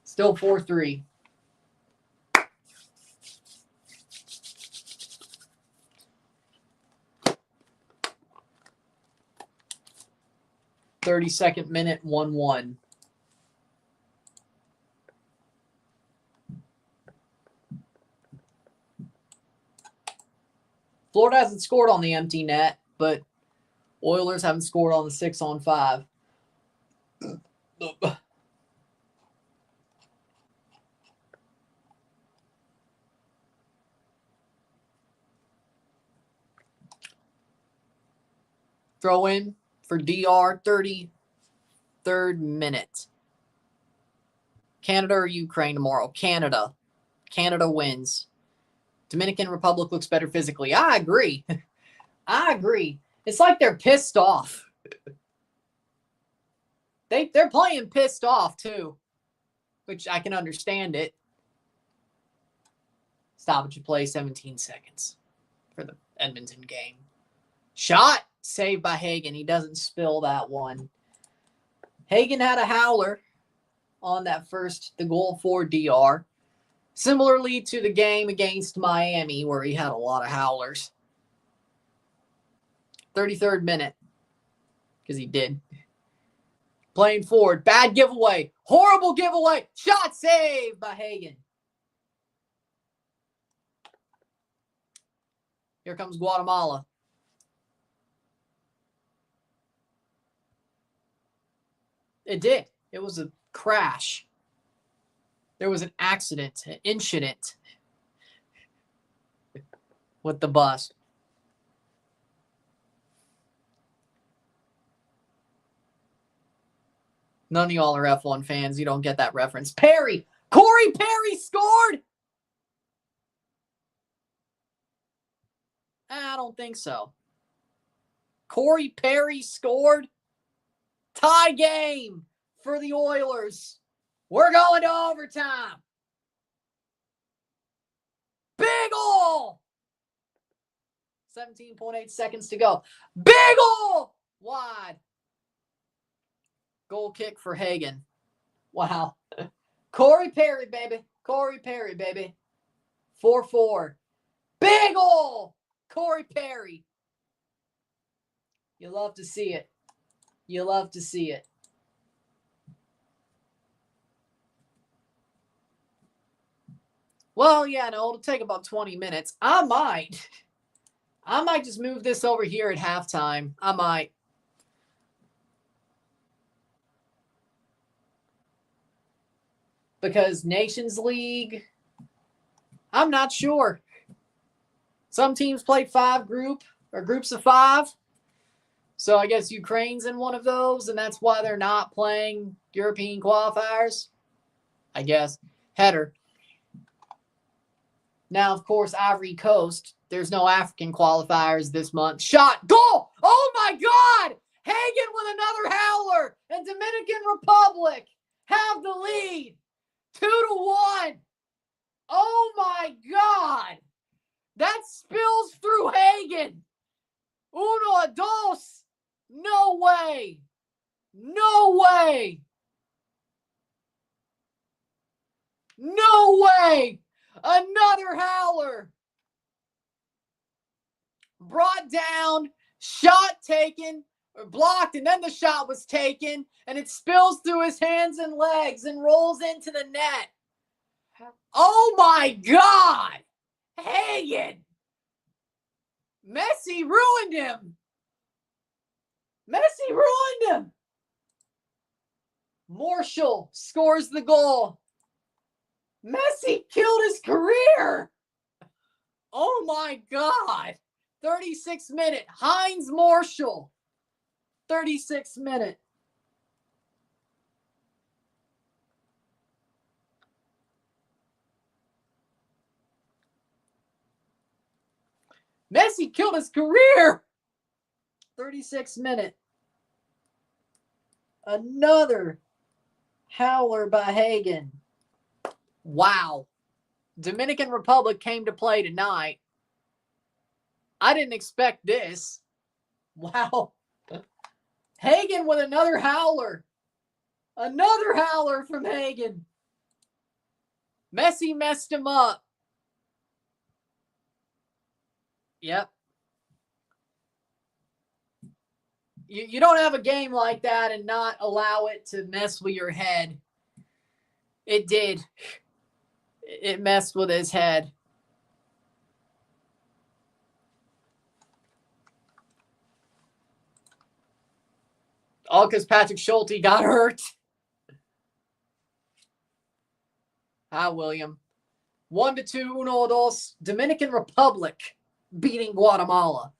Still 4-3. Thirty-second minute, 1-1. Florida hasn't scored on the empty net, but Oilers haven't scored on the 6-on-5. Throw in for DR, 33rd minute. Canada or Ukraine tomorrow? Canada. Canada wins. Dominican Republic looks better physically. I agree. It's like they're pissed off. They're playing pissed off too, which I can understand it. Stoppage of play, 17 seconds for the Edmonton game. Shot saved by Hagen. He doesn't spill that one. Hagen had a howler on that the goal for DR. Similarly to the game against Miami, where he had a lot of howlers. 33rd minute, because he did. Playing forward. Bad giveaway. Horrible giveaway. Shot saved by Hagen. Here comes Guatemala. It did. It was a crash. There was an accident, an incident with the bus. None of y'all are F1 fans. You don't get that reference. Perry! Corey Perry scored! I don't think so. Corey Perry scored. Tie game for the Oilers. We're going to overtime. Big ol'. 17.8 seconds to go. Big ol'. Wide. Goal kick for Hagen. Wow. Corey Perry, baby. Corey Perry, baby. 4-4. Big ol'. Corey Perry. You love to see it. You love to see it. Well, yeah, no, it'll take about 20 minutes. I might just move this over here at halftime. I might. Because Nations League, I'm not sure. Some teams play groups of 5. So I guess Ukraine's in one of those, and that's why they're not playing European qualifiers. I guess. Header. Now, of course, Ivory Coast There's no African qualifiers this month. Shot. Goal. Oh, my God. Hagen with another howler. And Dominican Republic have the lead. 2-1. Oh, my God. That spills through Hagen. Uno, dos. No way. No way. No way. Another howler. Brought down, shot taken, or blocked, and then the shot was taken, and it spills through his hands and legs and rolls into the net. Oh my God! Hagen! Messi ruined him! Messi ruined him! Marshall scores the goal. Messi killed his career! Oh my God! 36 minute. Heinz Marshall. 36 minute. Messi killed his career. 36 minute. Another howler by Hagen. Wow. Dominican Republic came to play tonight. I didn't expect this. Wow. Hagen with another howler. Another howler from Hagen. Messi messed him up. Yep. You don't have a game like that and not allow it to mess with your head. It did. It messed with his head. All because Patrick Schulte got hurt. Hi, William. 1-2, uno, dos. Dominican Republic beating Guatemala.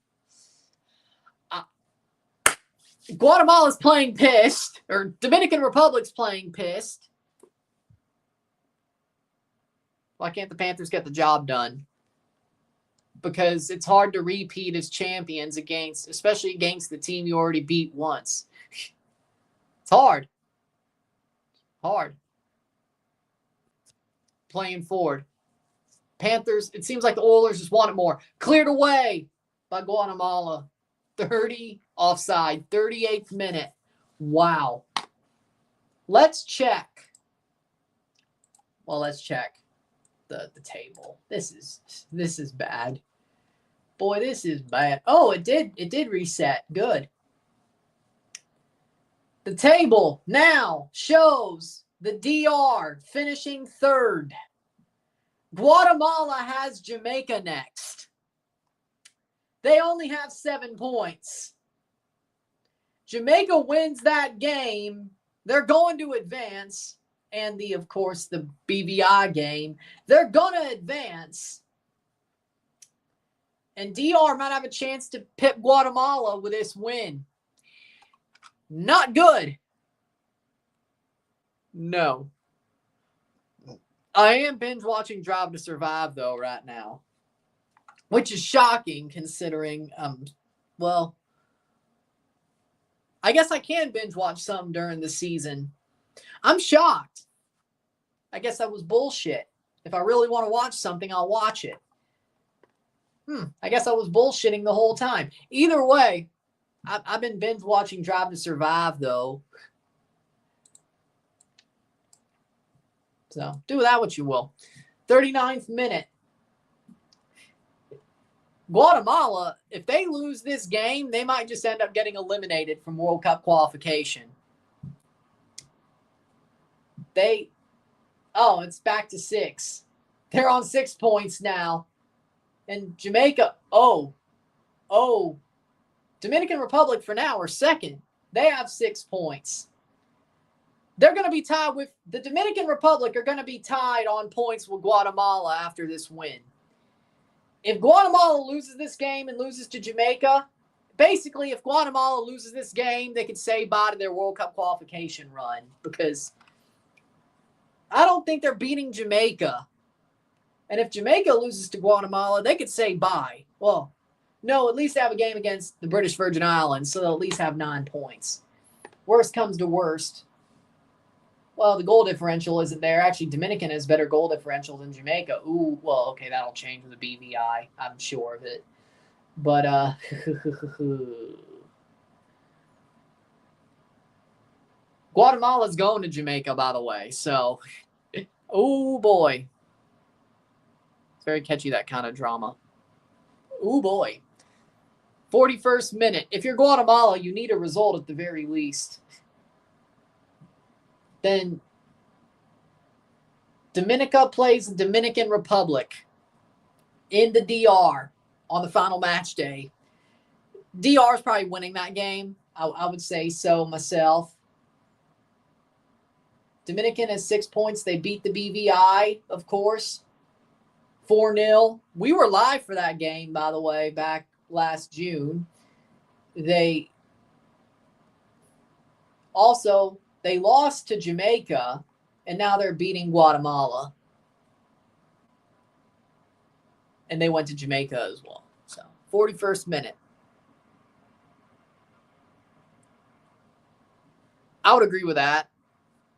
Guatemala's playing pissed, or Dominican Republic's playing pissed. Why can't the Panthers get the job done? Because it's hard to repeat as champions against, especially against the team you already beat once. It's hard. Hard. Playing forward. Panthers, it seems like the Oilers just want it more. Cleared away by Guatemala. 30 offside. 38th minute. Wow. Let's check. Well, let's check the table. This is bad. Boy, this is bad. Oh, it did reset. Good. The table now shows the DR finishing third. Guatemala has Jamaica next. They only have 7 points. Jamaica wins that game. They're going to advance. And of course, the BVI game. They're going to advance. And DR might have a chance to pip Guatemala with this win. Not good. No. I am binge watching Drive to Survive, though, right now. Which is shocking, considering, well, I guess I can binge watch some during the season. I'm shocked. I guess that was bullshit. If I really want to watch something, I'll watch it. I guess I was bullshitting the whole time. Either way, I've been binge watching Drive to Survive, though. So, do with that what you will. 39th minute. Guatemala, if they lose this game, they might just end up getting eliminated from World Cup qualification. It's back to 6. They're on 6 points now. And Jamaica, Dominican Republic for now are second. They have 6 points. They're going to be tied with, the Dominican Republic are going to be tied on points with Guatemala after this win. If Guatemala loses this game and loses to Jamaica, basically if Guatemala loses this game, they could say bye to their World Cup qualification run, because I don't think they're beating Jamaica. And if Jamaica loses to Guatemala, they could say bye. Well, no, at least have a game against the British Virgin Islands, so they'll at least have 9 points. Worst comes to worst. Well, the goal differential isn't there. Actually, Dominican has better goal differential than Jamaica. Ooh, well, okay, that'll change with the BVI. I'm sure of it. But, Guatemala's going to Jamaica, by the way. So, oh, boy. It's very catchy, that kind of drama. Oh, boy. 41st minute. If you're Guatemala, you need a result at the very least. Then Dominica plays the Dominican Republic in the DR on the final match day. DR is probably winning that game. I would say so myself. Dominican has 6 points. They beat the BVI, of course. 4-0. We were live for that game, by the way, back last June. They lost to Jamaica, and now they're beating Guatemala. And they went to Jamaica as well. So, 41st minute. I would agree with that.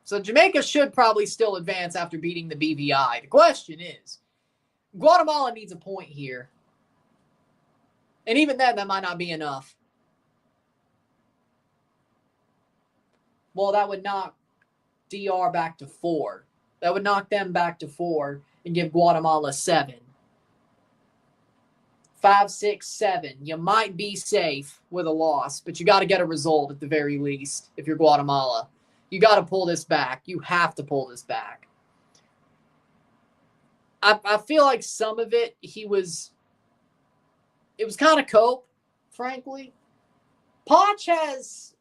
So, Jamaica should probably still advance after beating the BVI. The question is, Guatemala needs a point here. And even then, that might not be enough. Well, that would knock DR back to 4. That would knock them back to 4 and give Guatemala 7. 5, 6, 7. You might be safe with a loss, but you got to get a result at the very least if you're Guatemala. You got to pull this back. You have to pull this back. I feel like some of it, it was kind of cope, frankly. Poch has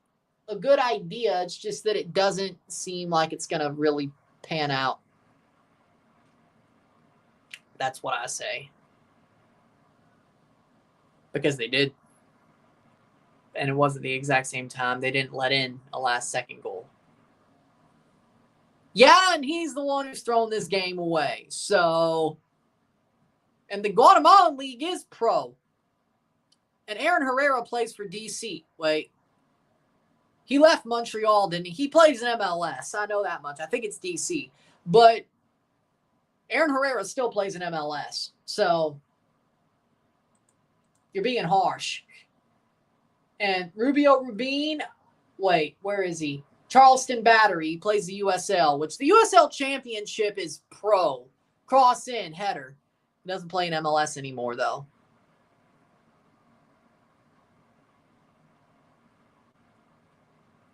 a good idea. It's just that it doesn't seem like it's going to really pan out. That's what I say. Because they did. And it wasn't the exact same time. They didn't let in a last-second goal. Yeah, and he's the one who's thrown this game away. So, and the Guatemalan League is pro. And Aaron Herrera plays for DC. Wait. He left Montreal, didn't he? He plays in MLS. I know that much. I think it's DC. But Aaron Herrera still plays in MLS. So, you're being harsh. And Rubio Rubin, wait, where is he? Charleston Battery. He plays the USL, which the USL Championship is pro. Cross in, header. He doesn't play in MLS anymore, though.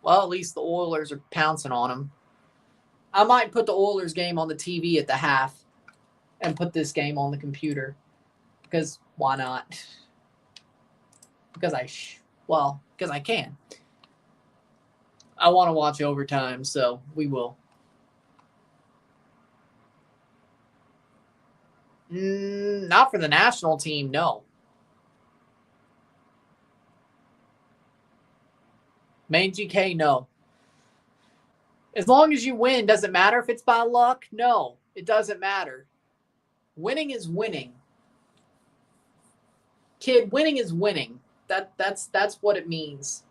Well, at least the Oilers are pouncing on him. I might put the Oilers game on the TV at the half and put this game on the computer. Because why not? Because I can. I want to watch overtime, so we will. Not for the national team, no. Main GK, no. As long as you win, does it matter if it's by luck? No, it doesn't matter. Winning is winning. Kid, winning is winning. That's what it means.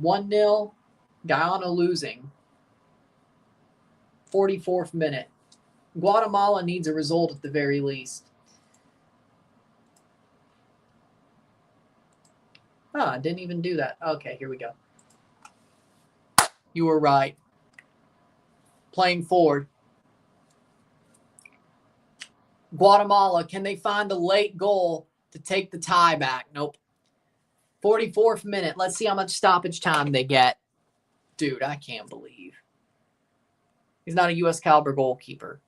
1-0, Guyana losing. 44th minute. Guatemala needs a result at the very least. I didn't even do that. Okay, here we go. You were right. Playing forward. Guatemala, can they find the late goal to take the tie back? Nope. 44th minute. Let's see how much stoppage time they get. Dude, I can't believe. He's not a U.S. caliber goalkeeper.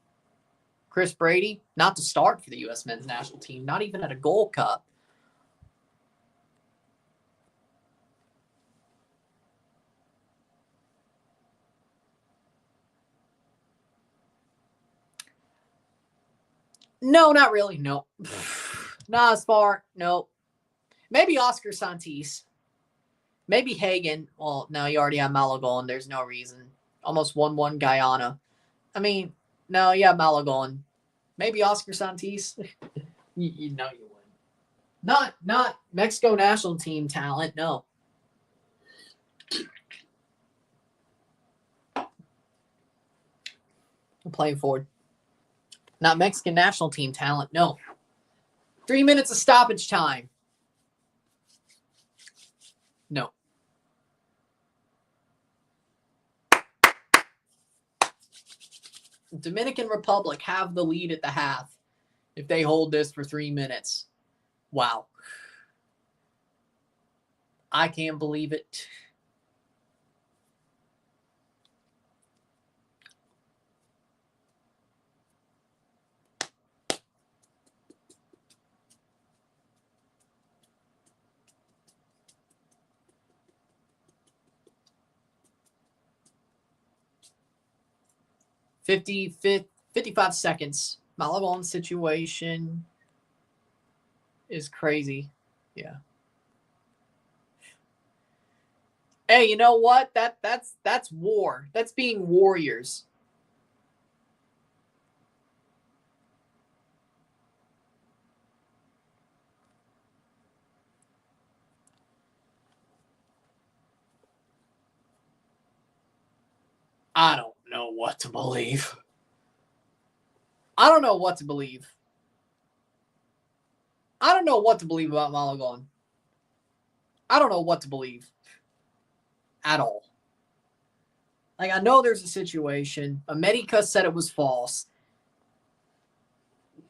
Chris Brady, not to start for the U.S. men's national team, not even at a Gold Cup. No, not really. No. Not as far. No. Maybe Oscar Santis. Maybe Hagen. Well, no, you already have Malagon. There's no reason. Almost 1-1 Guyana. I mean, no, you have Malagon. Maybe Oscar Santis. you know you wouldn't. Not Mexico national team talent, no. I'm playing forward. Not Mexican national team talent, no. 3 minutes of stoppage time. No. Dominican Republic have the lead at the half if they hold this for 3 minutes. Wow. I can't believe it. $55 seconds. Malabon situation is crazy. Yeah. Hey, you know what? That's war. That's being warriors. I don't know what to believe. I don't know what to believe. I don't know what to believe about Malagon. I don't know what to believe at all. Like, I know there's a situation. America said it was false.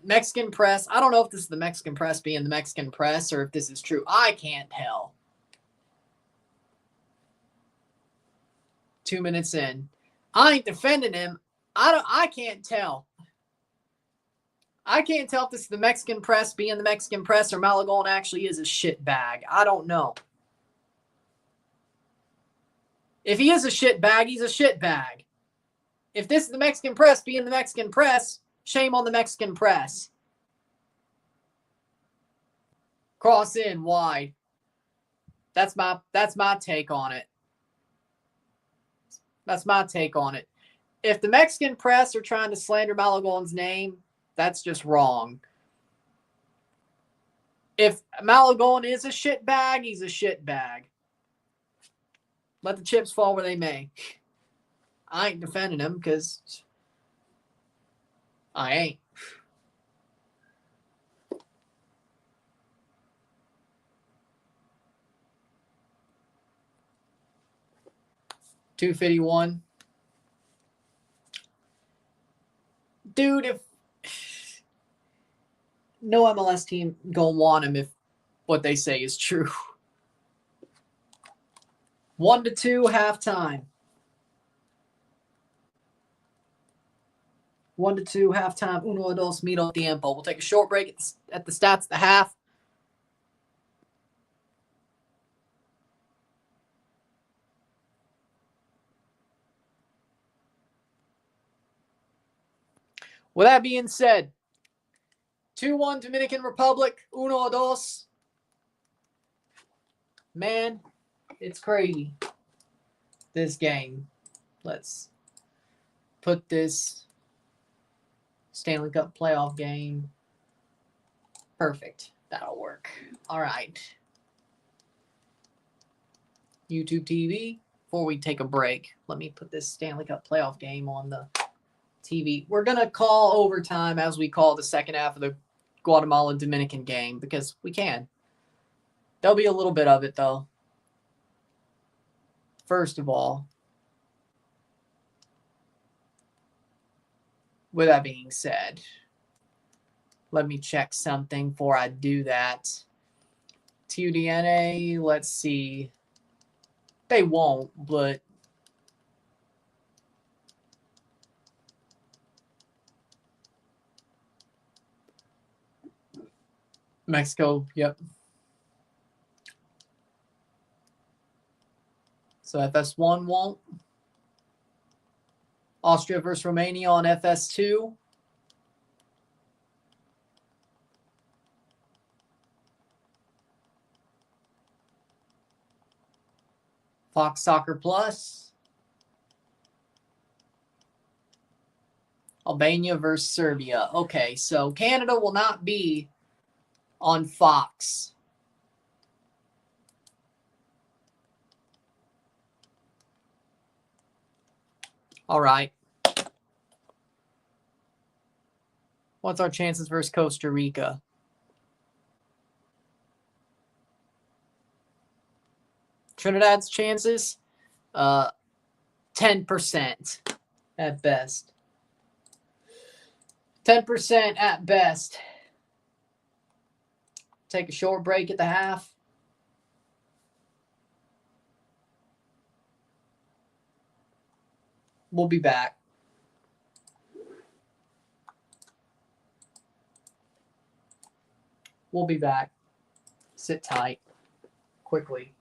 Mexican press. I don't know if this is the Mexican press being the Mexican press or if this is true. I can't tell. 2 minutes in. I ain't defending him. I can't tell. I can't tell if this is the Mexican press being the Mexican press or Malagon actually is a shit bag. I don't know. If he is a shit bag, he's a shit bag. If this is the Mexican press being the Mexican press, shame on the Mexican press. Cross in wide. That's my take on it. That's my take on it. If the Mexican press are trying to slander Malagon's name, that's just wrong. If Malagon is a shit bag, he's a shit bag. Let the chips fall where they may. I ain't defending him because I ain't. $251. Dude, if no MLS team gonna want him if what they say is true. 1-2 halftime. 1-2 halftime. 1-2 medio tiempo. We'll take a short break at the stats at the half. With that being said, 2-1 Dominican Republic. 1-2. Man, it's crazy. This game. Let's put this Stanley Cup playoff game. Perfect. That'll work. All right. YouTube TV. Before we take a break, let me put this Stanley Cup playoff game on the TV. We're going to call overtime as we call the second half of the Guatemala Dominican game because we can. There'll be a little bit of it, though. First of all, with that being said, let me check something before I do that. TUDNA, let's see. They won't, but Mexico, yep. So FS1 won't. Austria versus Romania on FS2. Fox Soccer Plus. Albania versus Serbia. Okay, so Canada will not be on Fox. All right. What's our chances versus Costa Rica? Trinidad's chances? 10% at best. 10% at best. Take a short break at the half. We'll be back. We'll be back. Sit tight. Quickly.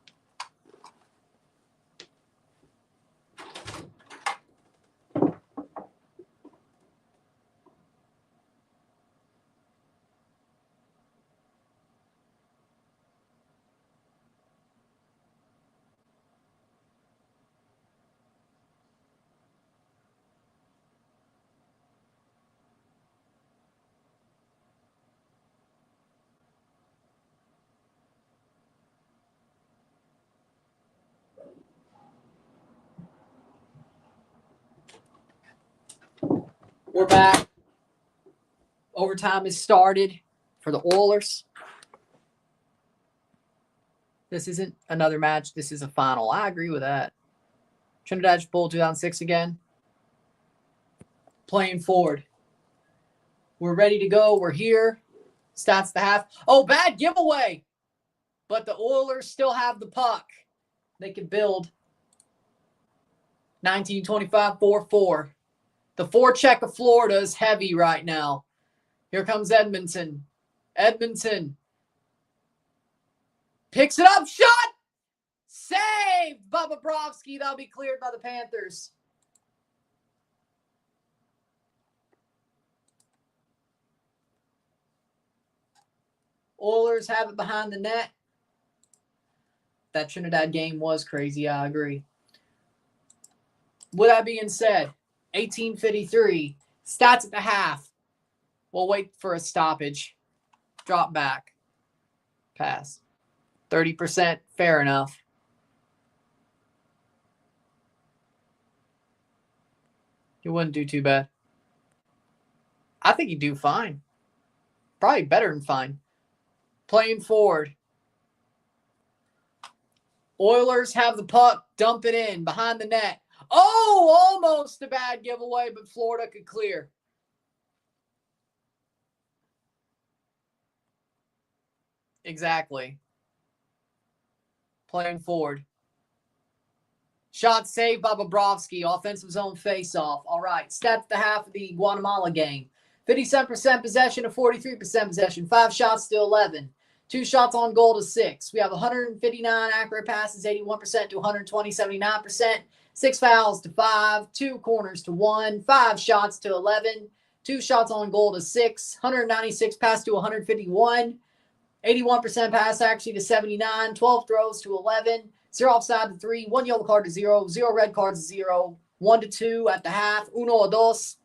We're back. Overtime is started for the Oilers. This isn't another match. This is a final. I agree with that. Trinidad Bowl 2006 again. Playing forward. We're ready to go. We're here. Stats the half. Oh, bad giveaway. But the Oilers still have the puck. They can build. 1925 4-4. The forecheck of Florida is heavy right now. Here comes Edmonton. Edmonton picks it up. Shot! Saved! Bubba Brovsky. That'll be cleared by the Panthers. Oilers have it behind the net. That Trinidad game was crazy. I agree. With that being said, 1853. Stats at the half. We'll wait for a stoppage. Drop back. Pass. 30%. Fair enough. He wouldn't do too bad. I think he'd do fine. Probably better than fine. Playing forward. Oilers have the puck. Dump it in. Behind the net. Oh, almost a bad giveaway, but Florida could clear. Exactly. Playing forward. Shot saved by Bobrovsky. Offensive zone face-off. All right. Stats at the half of the Guatemala game. 57% possession to 43% possession. 5 shots to 11. 2 shots on goal to 6. We have 159 accurate passes, 81% to 120, 79%. 6 fouls to 5. 2 corners to 1. 5 shots to 11. 2 shots on goal to 6. 196 pass to 151. 81% pass accuracy to 79. 12 throws to 11. 0 offside to 3. 1 yellow card to 0. 0 red cards to 0. 1 to 2 at the half. 1-2.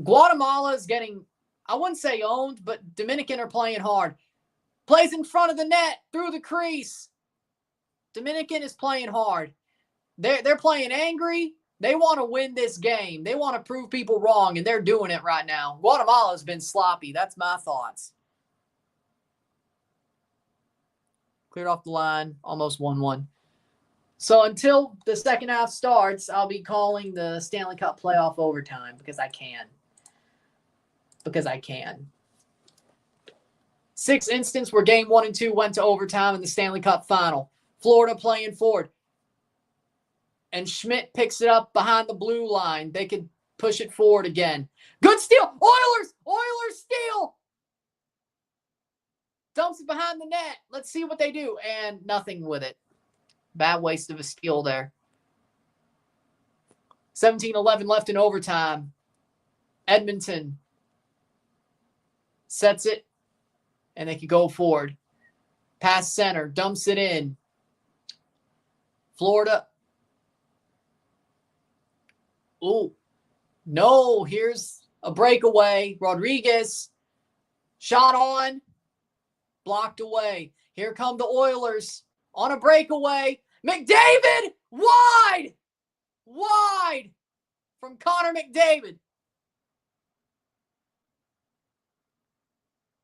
Guatemala is getting, I wouldn't say owned, but Dominican are playing hard. Plays in front of the net, through the crease. Dominican is playing hard. They're playing angry. They want to win this game. They want to prove people wrong, and they're doing it right now. Guatemala has been sloppy. That's my thoughts. Cleared off the line, almost 1-1. So until the second half starts, I'll be calling the Stanley Cup playoff overtime because I can. Because I can. 6 instances where game 1 and 2 went to overtime in the Stanley Cup final. Florida playing forward. And Schmidt picks it up behind the blue line. They could push it forward again. Good steal. Oilers! Oilers steal! Dumps it behind the net. Let's see what they do. And nothing with it. Bad waste of a steal there. 17-11 left in overtime. Edmonton sets it, and they can go forward. Pass center, dumps it in. Florida. Ooh. No, here's a breakaway. Rodriguez, shot on, blocked away. Here come the Oilers on a breakaway. McDavid, wide from Connor McDavid.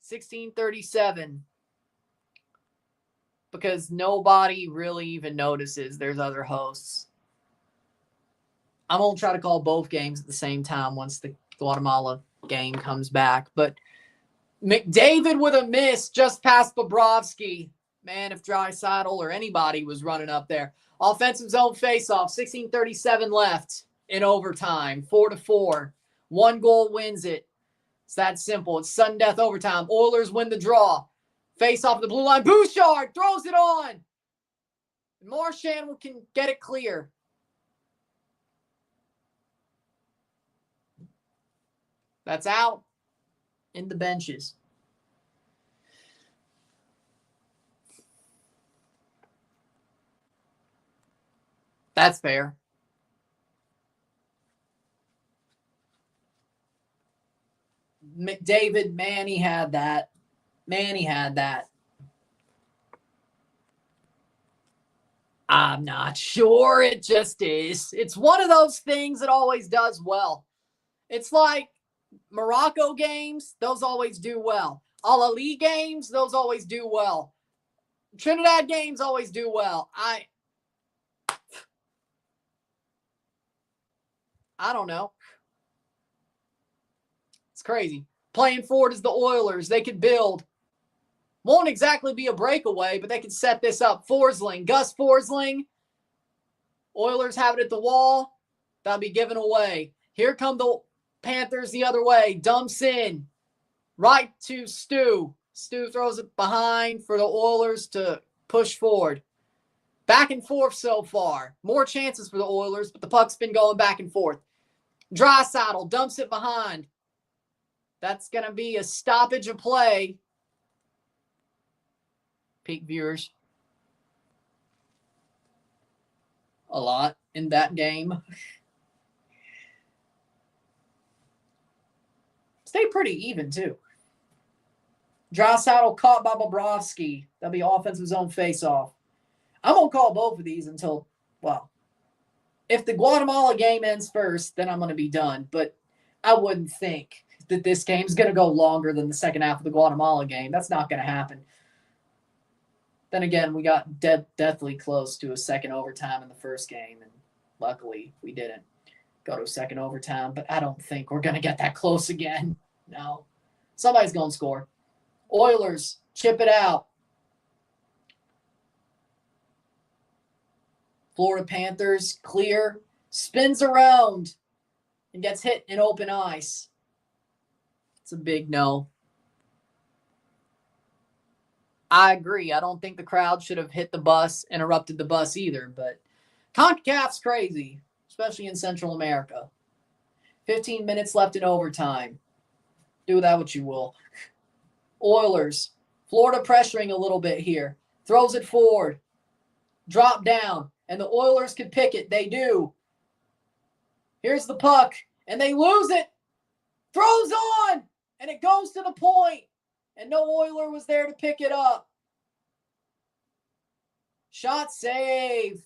1637. Because nobody really even notices there's other hosts. I'm going to try to call both games at the same time once the Guatemala game comes back. But McDavid with a miss just past Bobrovsky. Man, if Draisaitl or anybody was running up there. Offensive zone faceoff, 16:37 left in overtime, 4-4. 1 goal wins it. It's that simple. It's sudden death overtime. Oilers win the draw. Face off the blue line. Bouchard throws it on. Marchand can get it clear. That's out in the benches. That's fair. McDavid, man, he had that. I'm not sure. It just is. It's one of those things that always does well. It's like Morocco games, those always do well. Al Ali games, those always do well. Trinidad games always do well. I don't know. It's crazy. Playing forward is the Oilers. They could build. Won't exactly be a breakaway, but they can set this up. Forsling, Gus Forsling. Oilers have it at the wall. That'll be given away. Here come the Panthers the other way. Dumps in. Right to Stu. Stu throws it behind for the Oilers to push forward. Back and forth so far. More chances for the Oilers, but the puck's been going back and forth. Draisaitl dumps it behind. That's going to be a stoppage of play. Peak viewers. A lot in that game. Stay pretty even, too. Draisaitl caught by Bobrovsky. That'll be offensive zone face-off. I'm going to call both of these until, well, if the Guatemala game ends first, then I'm going to be done. But I wouldn't think that this game's going to go longer than the second half of the Guatemala game. That's not going to happen. Then again, we got deathly close to a second overtime in the first game, and luckily we didn't go to a second overtime. But I don't think we're going to get that close again. No. Somebody's going to score. Oilers, chip it out. Florida Panthers, clear. Spins around and gets hit in open ice. It's a big no. I agree. I don't think the crowd should have hit the bus, interrupted the bus either, but CONCACAF's crazy, especially in Central America. 15 minutes left in overtime. Do that what you will. Oilers, Florida pressuring a little bit here. Throws it forward. Drop down, and the Oilers can pick it. They do. Here's the puck, and they lose it. Throws on, and it goes to the point. And no Oiler was there to pick it up. Shot save.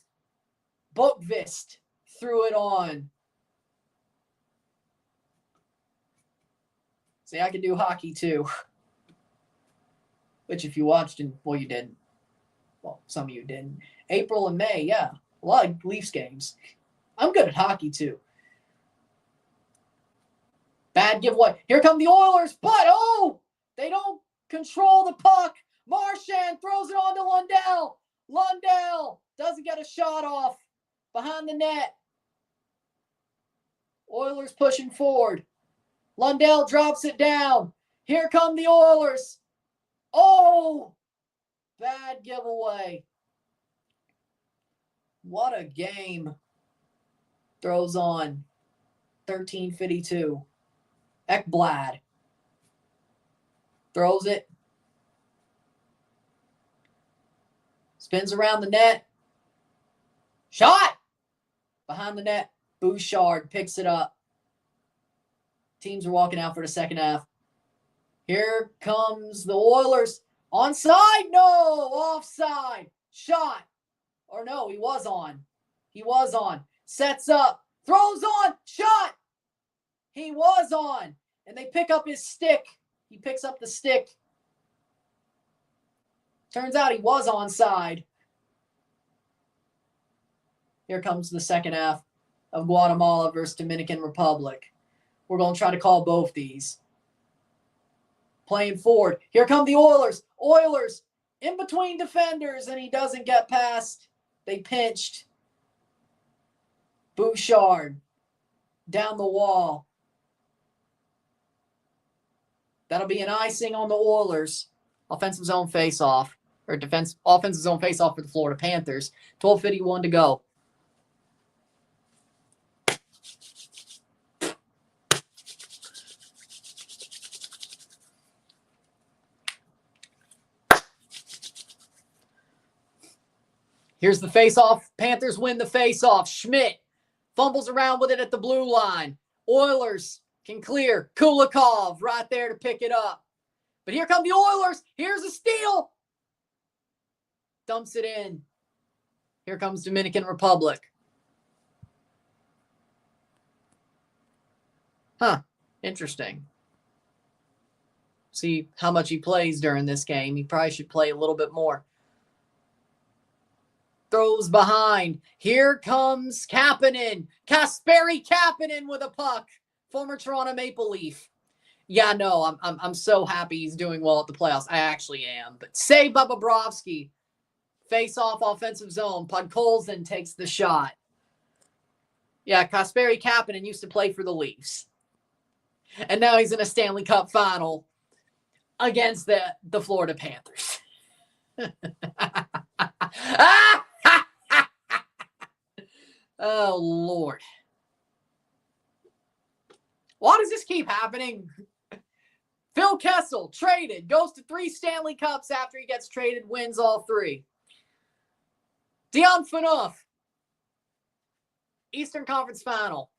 Bokvist threw it on. See, I can do hockey too. Which if you watched, and well, you didn't. Well, some of you didn't. April and May, yeah. A lot of Leafs games. I'm good at hockey too. Bad giveaway. Here come the Oilers, but they don't control the puck. Marchand throws it on to Lundell. Lundell doesn't get a shot off behind the net. Oilers pushing forward. Lundell drops it down. Here come the Oilers. Bad giveaway. What a game. Throws on. 13:52. Ekblad. Throws it. Spins around the net. Shot! Behind the net. Bouchard picks it up. Teams are walking out for the second half. Here comes the Oilers. Onside? No! Offside. Shot. Or no, he was on. He was on. Sets up. Throws on. Shot! He was on. And they pick up his stick. He picks up the stick. Turns out he was onside. Here comes the second half of Guatemala versus Dominican Republic. We're going to try to call both these. Playing forward. Here come the Oilers. Oilers in between defenders, and he doesn't get past. They pinched. Bouchard down the wall. That'll be an icing on the Oilers. Offensive zone face-off. Or offensive zone face-off for the Florida Panthers. 12:51 to go. Here's the face-off. Panthers win the face-off. Schmidt fumbles around with it at the blue line. Oilers can clear. Kulikov right there to pick it up. But here come the Oilers. Here's a steal. Dumps it in. Here comes Dominican Republic. Huh. Interesting. See how much he plays during this game. He probably should play a little bit more. Throws behind. Here comes Kapanen. Kasperi Kapanen with a puck. Former Toronto Maple Leaf. Yeah, no, I'm so happy he's doing well at the playoffs. I actually am. But say Bobrovsky. Face-off offensive zone. Podkolzin takes the shot. Yeah, Kasperi Kapanen used to play for the Leafs. And now he's in a Stanley Cup final against the Florida Panthers. Oh, Lord. Why does this keep happening? Phil Kessel, traded, goes to 3 Stanley Cups after he gets traded, wins all 3. Dion Phaneuf, Eastern Conference Final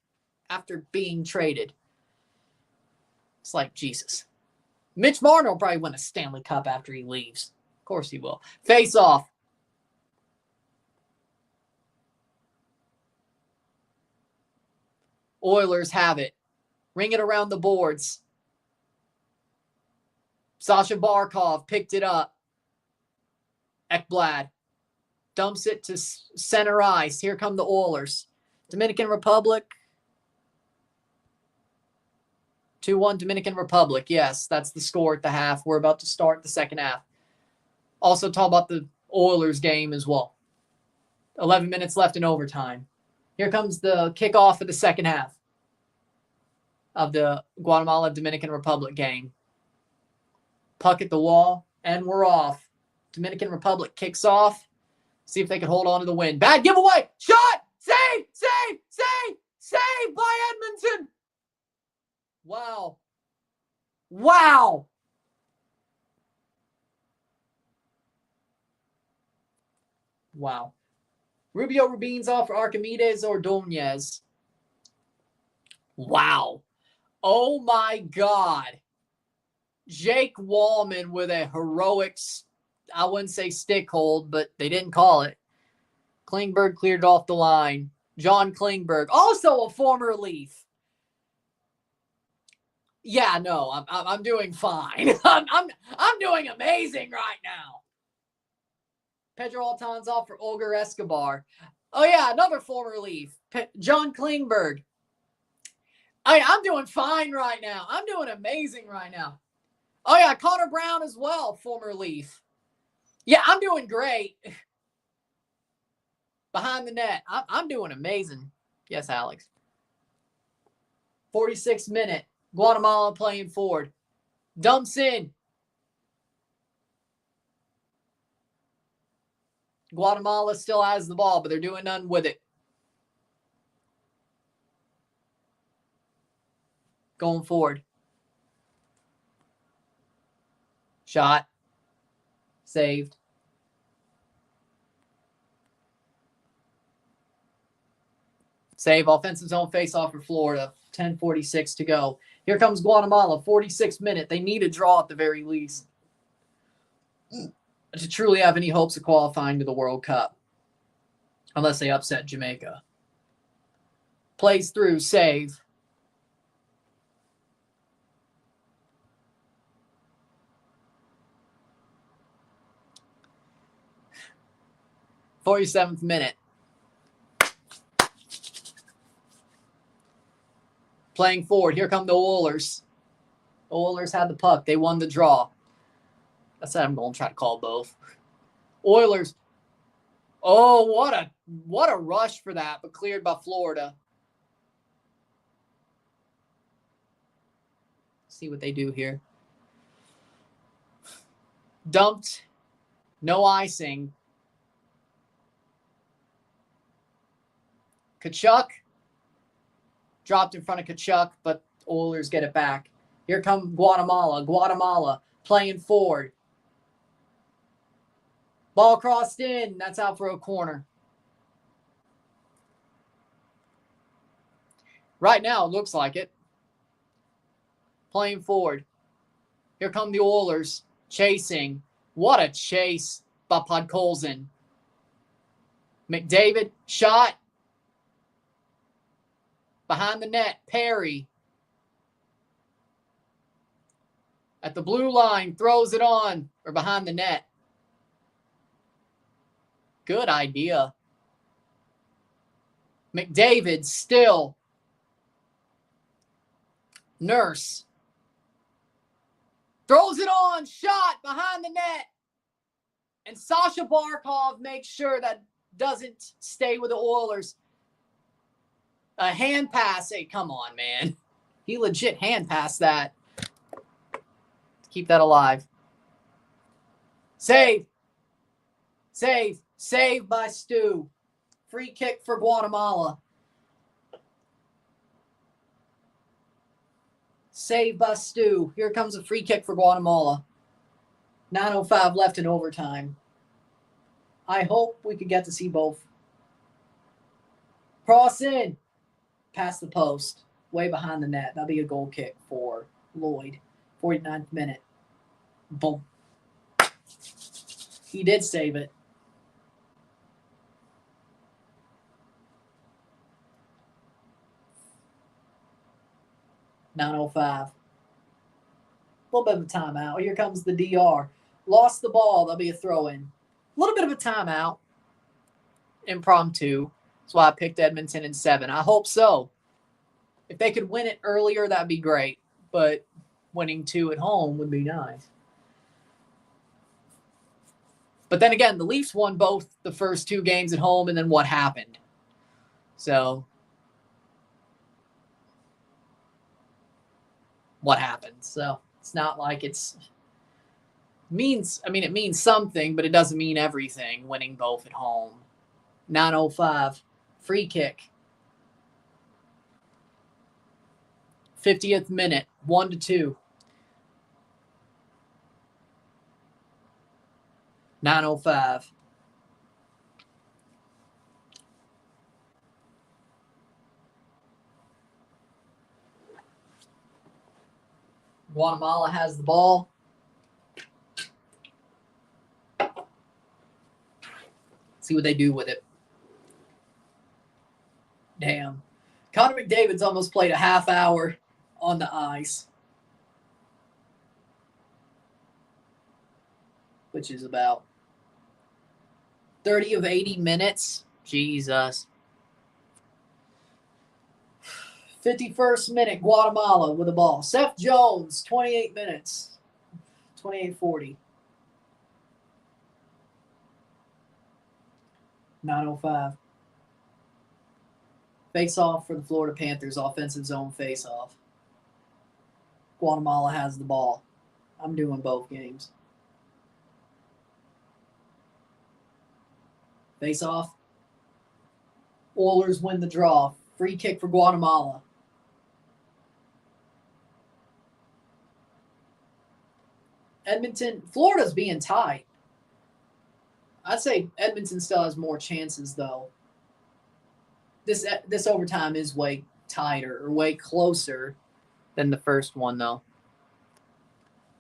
after being traded. It's like, Jesus. Mitch Marner will probably win a Stanley Cup after he leaves. Of course he will. Face off. Oilers have it. Ring it around the boards. Sasha Barkov picked it up. Ekblad dumps it to center ice. Here come the Oilers. Dominican Republic. 2-1 Dominican Republic. Yes, that's the score at the half. We're about to start the second half. Also talk about the Oilers game as well. 11 minutes left in overtime. Here comes the kickoff of the second half of the Guatemala-Dominican Republic game. Puck at the wall, and we're off. Dominican Republic kicks off. See if they can hold on to the win. Bad giveaway. Shot! Save! Save! Save! Save by Edmonton! Wow. Wow! Wow. Rubio Rubin's off for Archimedes Ordonez. Wow. Oh my God. Jake Wallman with a heroic, I wouldn't say stick hold, but they didn't call it. Klingberg cleared off the line. John Klingberg, also a former Leaf. Yeah, no, I'm doing fine. I'm doing amazing right now. Pedro Altan's off for Olger Escobar. Oh yeah, another former Leaf. John Klingberg. I'm doing fine right now. I'm doing amazing right now. Oh yeah, Connor Brown as well, former Leaf. Yeah, I'm doing great. Behind the net. I'm doing amazing. Yes, Alex. 46th minute. Guatemala playing forward. Dumps in. Guatemala still has the ball, but they're doing nothing with it. Going forward. Shot. Saved. Save. Offensive zone face-off for Florida. 10:46 to go. Here comes Guatemala. 46th minute. They need a draw at the very least to truly have any hopes of qualifying to the World Cup. Unless they upset Jamaica. Plays through. Save. "47th minute. Playing forward. Here come the Oilers. The Oilers had the puck. They won the draw. That's what I'm going to try to call both. Oilers. Oh, what a rush for that, but cleared by Florida. See what they do here. Dumped. No icing. Tkachuk. Dropped in front of Tkachuk, but Oilers get it back. Here come Guatemala. Guatemala playing forward. Ball crossed in. That's out for a corner. Right now, it looks like it. Playing forward. Here come the Oilers. Chasing. What a chase by Podkolzin. McDavid. Shot. Behind the net. Perry. At the blue line. Throws it on. Or behind the net. Good idea. McDavid still. Nurse. Throws it on. Shot behind the net. And Sasha Barkov makes sure that doesn't stay with the Oilers. A hand pass. Hey, come on, man. He legit hand passed that. Keep that alive. Save. Save. Save by Stu. Free kick for Guatemala. Save by Stu. Here comes a free kick for Guatemala. 9:05 left in overtime. I hope we could get to see both. Cross in. Past the post. Way behind the net. That'll be a goal kick for Lloyd. 49th minute. Boom. He did save it. .905. A little bit of a timeout. Here comes the DR. Lost the ball. That'll be a throw-in. A little bit of a timeout. Impromptu. That's why I picked Edmonton in 7. I hope so. If they could win it earlier, that'd be great. But winning 2 at home would be nice. But then again, the Leafs won both the first 2 games at home, and then what happened? So, what happened? So, it's not like it means something, but it doesn't mean everything, winning both at home. 9:05, free kick. 50th minute, 1-2. 9:05. Guatemala has the ball. See what they do with it. Damn. Connor McDavid's almost played a half hour on the ice. Which is about 30 of 80 minutes. Jesus. 51st minute, Guatemala with the ball. Seth Jones, 28 minutes. 28:40. 9:05. Face-off for the Florida Panthers. Offensive zone face-off. Guatemala has the ball. I'm doing both games. Face-off. Oilers win the draw. Free kick for Guatemala. Edmonton. Florida's being tight. I'd say Edmonton still has more chances, though. This overtime is way tighter or way closer than the first one, though.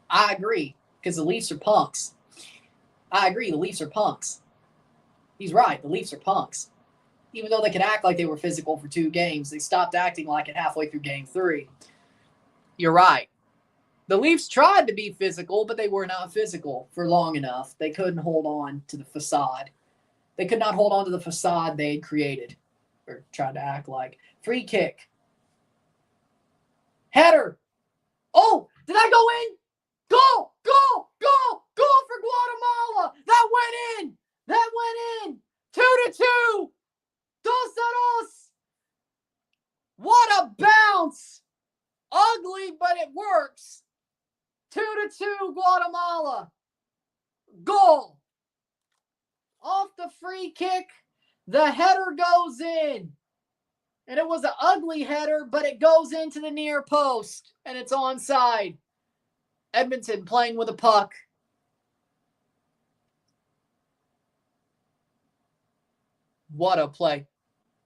I agree, because the Leafs are punks. I agree, the Leafs are punks. He's right, the Leafs are punks. Even though they could act like they were physical for 2 games, they stopped acting like it halfway through Game 3. You're right. The Leafs tried to be physical, but they were not physical for long enough. They couldn't hold on to the facade. They could not hold on to the facade they had created or tried to act like. Free kick. Header. Oh, did I go in? Goal, goal, goal, goal for Guatemala. That went in. That went in. 2-2. 2-2. What a bounce. Ugly, but it works. 2-2 Guatemala. Goal. Off the free kick, the header goes in. And it was an ugly header, but it goes into the near post. And it's onside. Edmonton playing with a puck. What a play.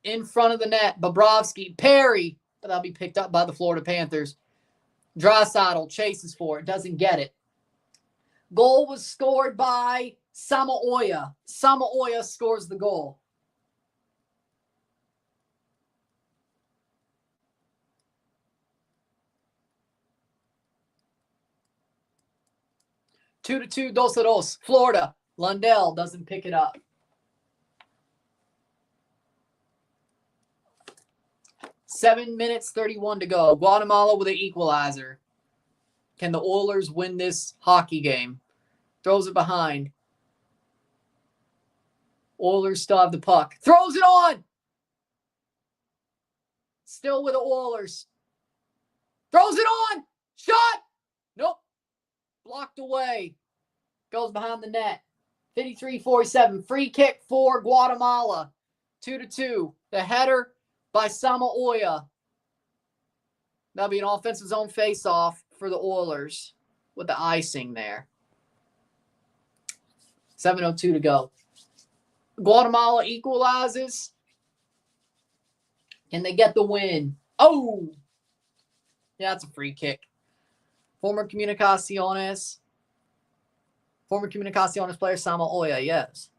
In front of the net, Bobrovsky, Perry, but that'll be picked up by the Florida Panthers. Draisaitl chases for it, doesn't get it. Goal was scored by Samaoya. Samaoya scores the goal. Two to 2, Florida. Lundell doesn't pick it up. 7 minutes, 31 to go. Guatemala with an equalizer. Can the Oilers win this hockey game? Throws it behind. Oilers still have the puck. Throws it on! Still with the Oilers. Throws it on! Shot! Nope. Blocked away. Goes behind the net. 53-47. Free kick for Guatemala. 2-2. The header by Samaoya. That'll be an offensive zone face-off for the Oilers with the icing there. 7:02 to go. Guatemala equalizes. Can they get the win? Oh! Yeah, that's a free kick. Former Comunicaciones player Samaoya, yes.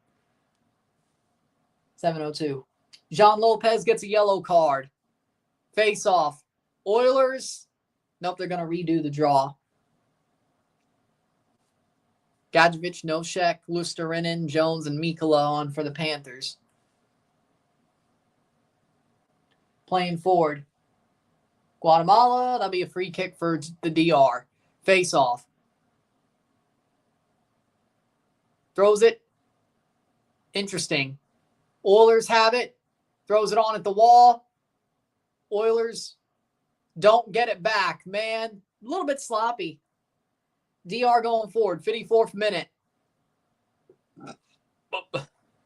7:02. Jean Lopez gets a yellow card. Face off. Oilers. Nope, they're going to redo the draw. Gadjevich, Nosek, Lusterinen, Jones, and Mikkola on for the Panthers. Playing forward. Guatemala, that'll be a free kick for the DR. Face off. Throws it. Interesting. Oilers have it. Throws it on at the wall. Oilers don't get it back. Man, a little bit sloppy. DR going forward. 54th minute.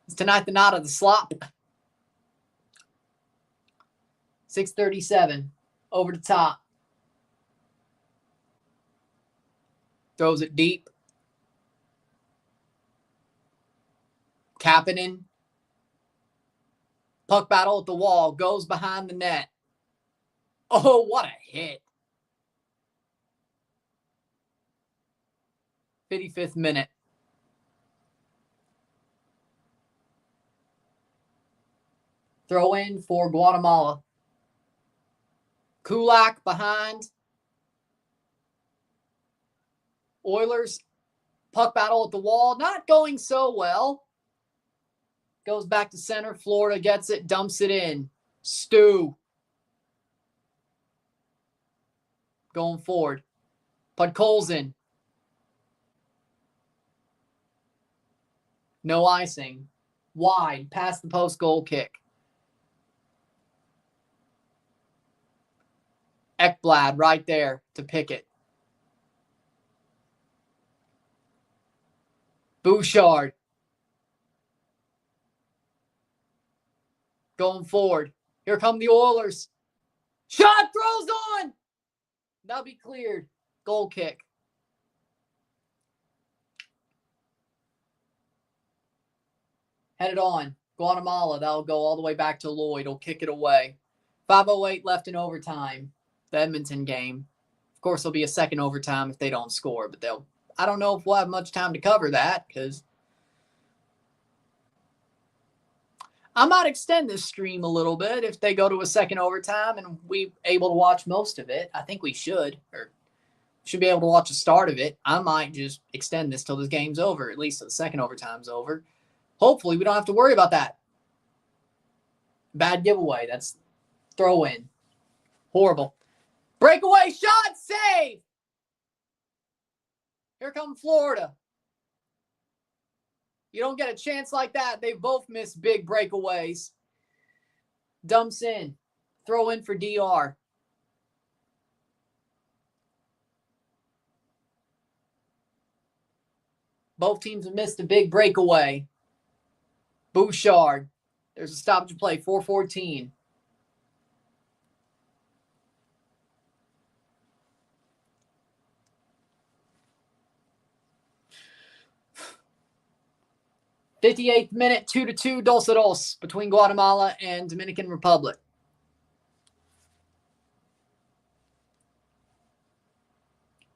It's tonight the night of the slop. 6:37. Over the top. Throws it deep. Kapanen. Puck battle at the wall. Goes behind the net. Oh, what a hit. 55th minute. Throw in for Guatemala. Kulak behind. Oilers. Puck battle at the wall. Not going so well. Goes back to center. Florida gets it. Dumps it in. Stu. Going forward. Podkolzin. No icing. Wide. Past the post goal kick. Ekblad right there to pick it. Bouchard. Going forward. Here come the Oilers. Shot throws on. That'll be cleared. Goal kick. Headed on. Guatemala, that'll go all the way back to Lloyd. Will kick it away. 5:08 left in overtime. The Edmonton game. Of course, there'll be a second overtime if they don't score, but I don't know if we'll have much time to cover that because I might extend this stream a little bit if they go to a second overtime and we able to watch most of it. I think we should, or should be able to watch the start of it. I might just extend this till this game's over, at least till the second overtime's over. Hopefully, we don't have to worry about that. Bad giveaway. That's throw in. Horrible. Breakaway shot, save. Here comes Florida. You don't get a chance like that. They both missed big breakaways. Dumps in. Throw in for DR. Both teams have missed a big breakaway. Bouchard. There's a stoppage play, 4:14. '58th minute, 2-2, dos a dos between Guatemala and Dominican Republic.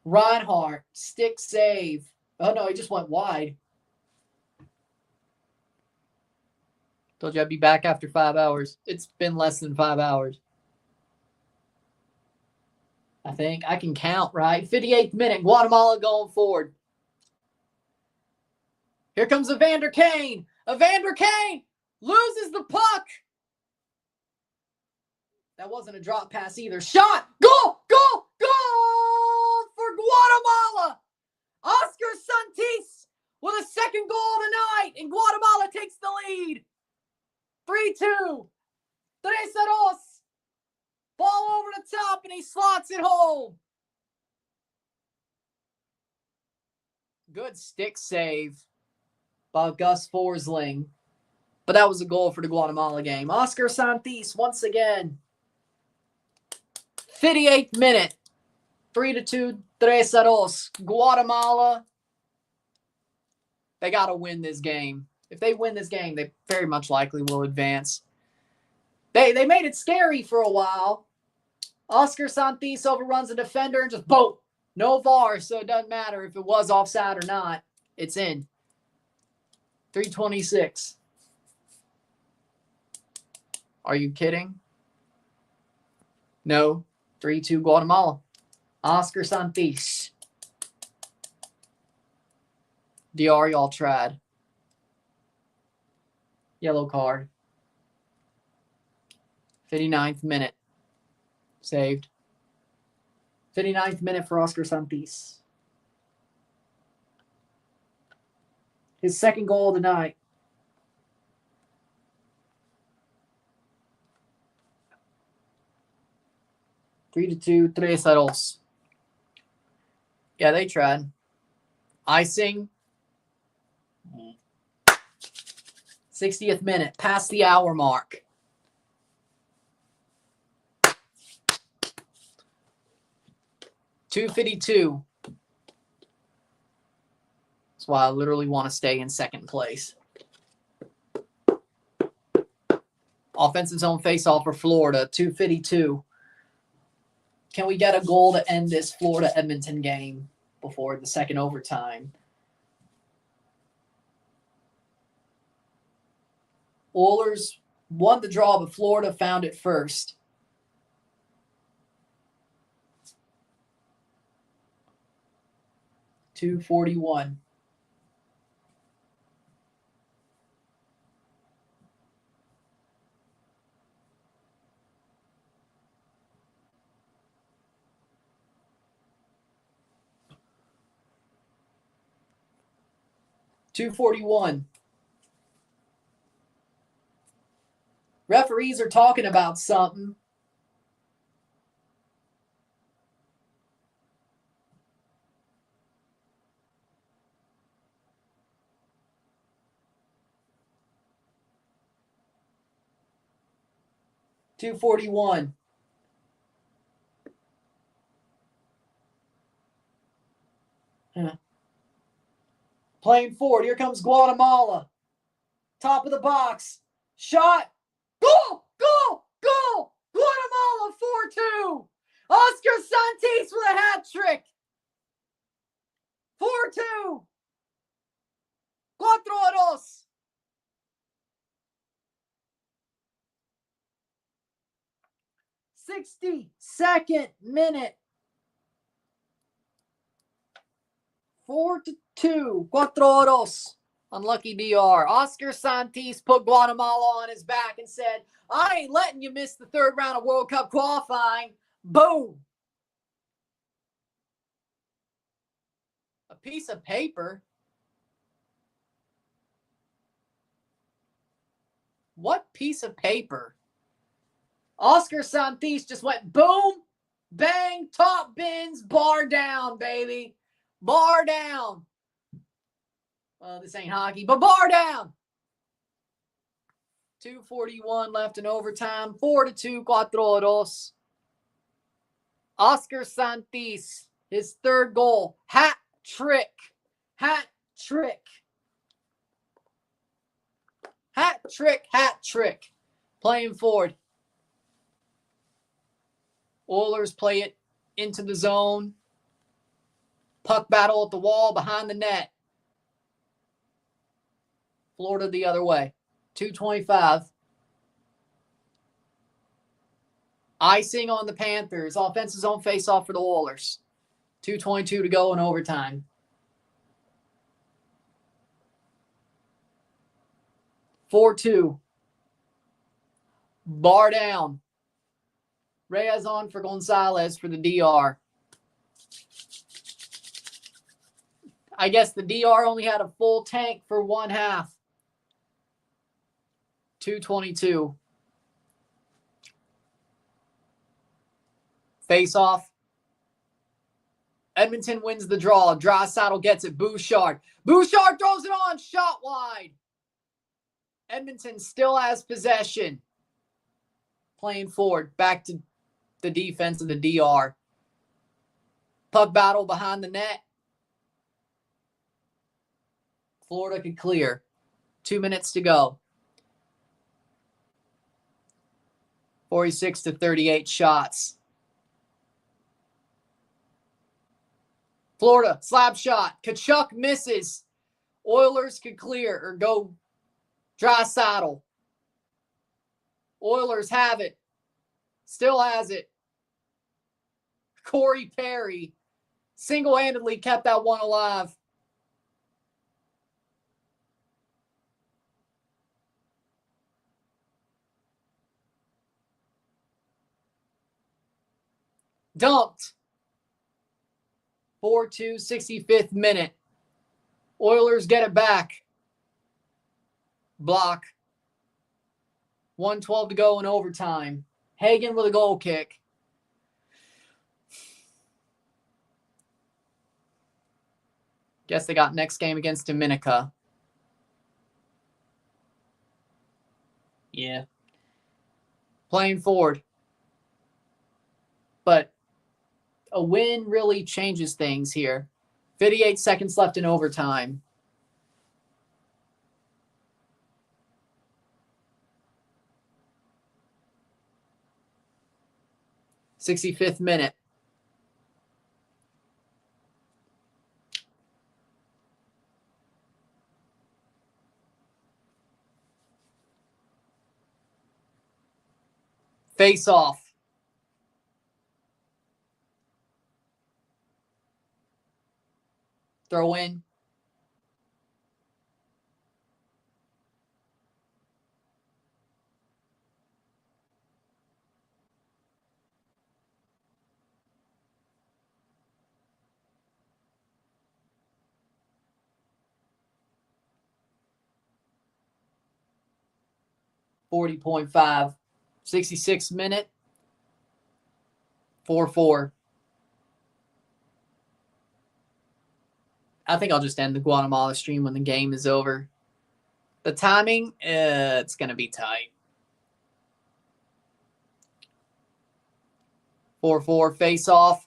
Reinhardt, stick save. Oh, no, he just went wide. Told you I'd be back after 5 hours. It's been less than 5 hours. I think I can count, right? 58th minute, Guatemala going forward. Here comes Evander Kane. Evander Kane loses the puck. That wasn't a drop pass either. Shot! Goal! Goal! Goal for Guatemala! Oscar Santis with a second goal of the night, and Guatemala takes the lead. 3-2. 3-2. Ball over the top, and he slots it home. Good stick save by Gus Forsling. But that was a goal for the Guatemala game. Oscar Santis, once again. 58th minute. 3-2, 3-2. Guatemala. They got to win this game. If they win this game, they very much likely will advance. They made it scary for a while. Oscar Santis overruns a defender and just boom. No VAR, so it doesn't matter if it was offside or not. It's in. 3:26. Are you kidding? No. 3-2 Guatemala. Oscar Santis. DR, y'all tried. Yellow card. 59th minute. Saved. 59th minute for Oscar Santis. His second goal of the night. Three to two, 3-2. Yeah, they tried. Icing. 60th minute, past the hour mark. .252. That's why I literally want to stay in second place. Offensive zone faceoff for Florida, .252. Can we get a goal to end this Florida-Edmonton game before the second overtime? Oilers won the draw, but Florida found it first. .241. .241. Referees are talking about something. .241. Playing forward. Here comes Guatemala. Top of the box. Shot. Goal! Goal! Goal! Guatemala 4-2. Oscar Santis with a hat trick. 4-2. 4-2. 62nd minute. 4-2. 4-2. Unlucky DR. Oscar Santis put Guatemala on his back and said, I ain't letting you miss the third round of World Cup qualifying. Boom. A piece of paper? What piece of paper? Oscar Santis just went boom, bang, top bins, bar down, baby. Bar down. Well, this ain't hockey, but bar down. 2:41 left in overtime. 4-2, 4-2. Oscar Santis, his third goal. Hat trick. Hat trick. Hat trick, hat trick. Playing forward. Oilers play it into the zone. Puck battle at the wall behind the net. Florida the other way. 2:25. Icing on the Panthers. Offensive zone face-off for the Oilers. 2:22 to go in overtime. 4-2. Bar down. Reyes on for Gonzalez for the DR. I guess the DR only had a full tank for one half. 2:22. Face off. Edmonton wins the draw. Draisaitl gets it. Bouchard. Bouchard throws it on. Shot wide. Edmonton still has possession. Playing forward. Back to the defense of the DR. Puck battle behind the net. Florida could clear. 2 minutes to go. 46-38 shots. Florida, slap shot. Tkachuk misses. Oilers could clear or go Draisaitl. Oilers have it. Still has it. Corey Perry single-handedly kept that one alive. Dumped. 4-2, 65th minute. Oilers get it back. Block. 1:12 to go in overtime. Hagen with a goal kick. Guess they got next game against Dominica. Yeah. Playing forward. But a win really changes things here. 58 seconds left in overtime. '65th minute. Face off. Throw in. .5. 66th minute. 4-4. I think I'll just end the Guatemala stream when the game is over. The timing, it's going to be tight. 4-4 face off.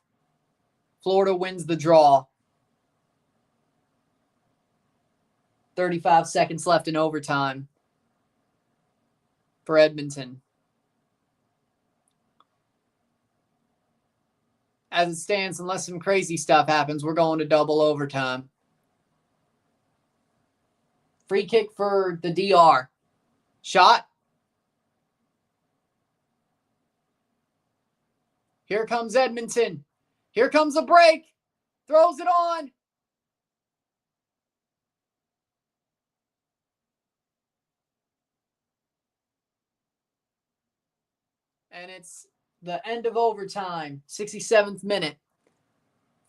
Florida wins the draw. 35 seconds left in overtime. for Edmonton. As it stands, unless some crazy stuff happens, we're going to double overtime. Free kick for the DR. Shot. Here comes Edmonton. Here comes a break. Throws it on. And it's the end of overtime. 67th minute.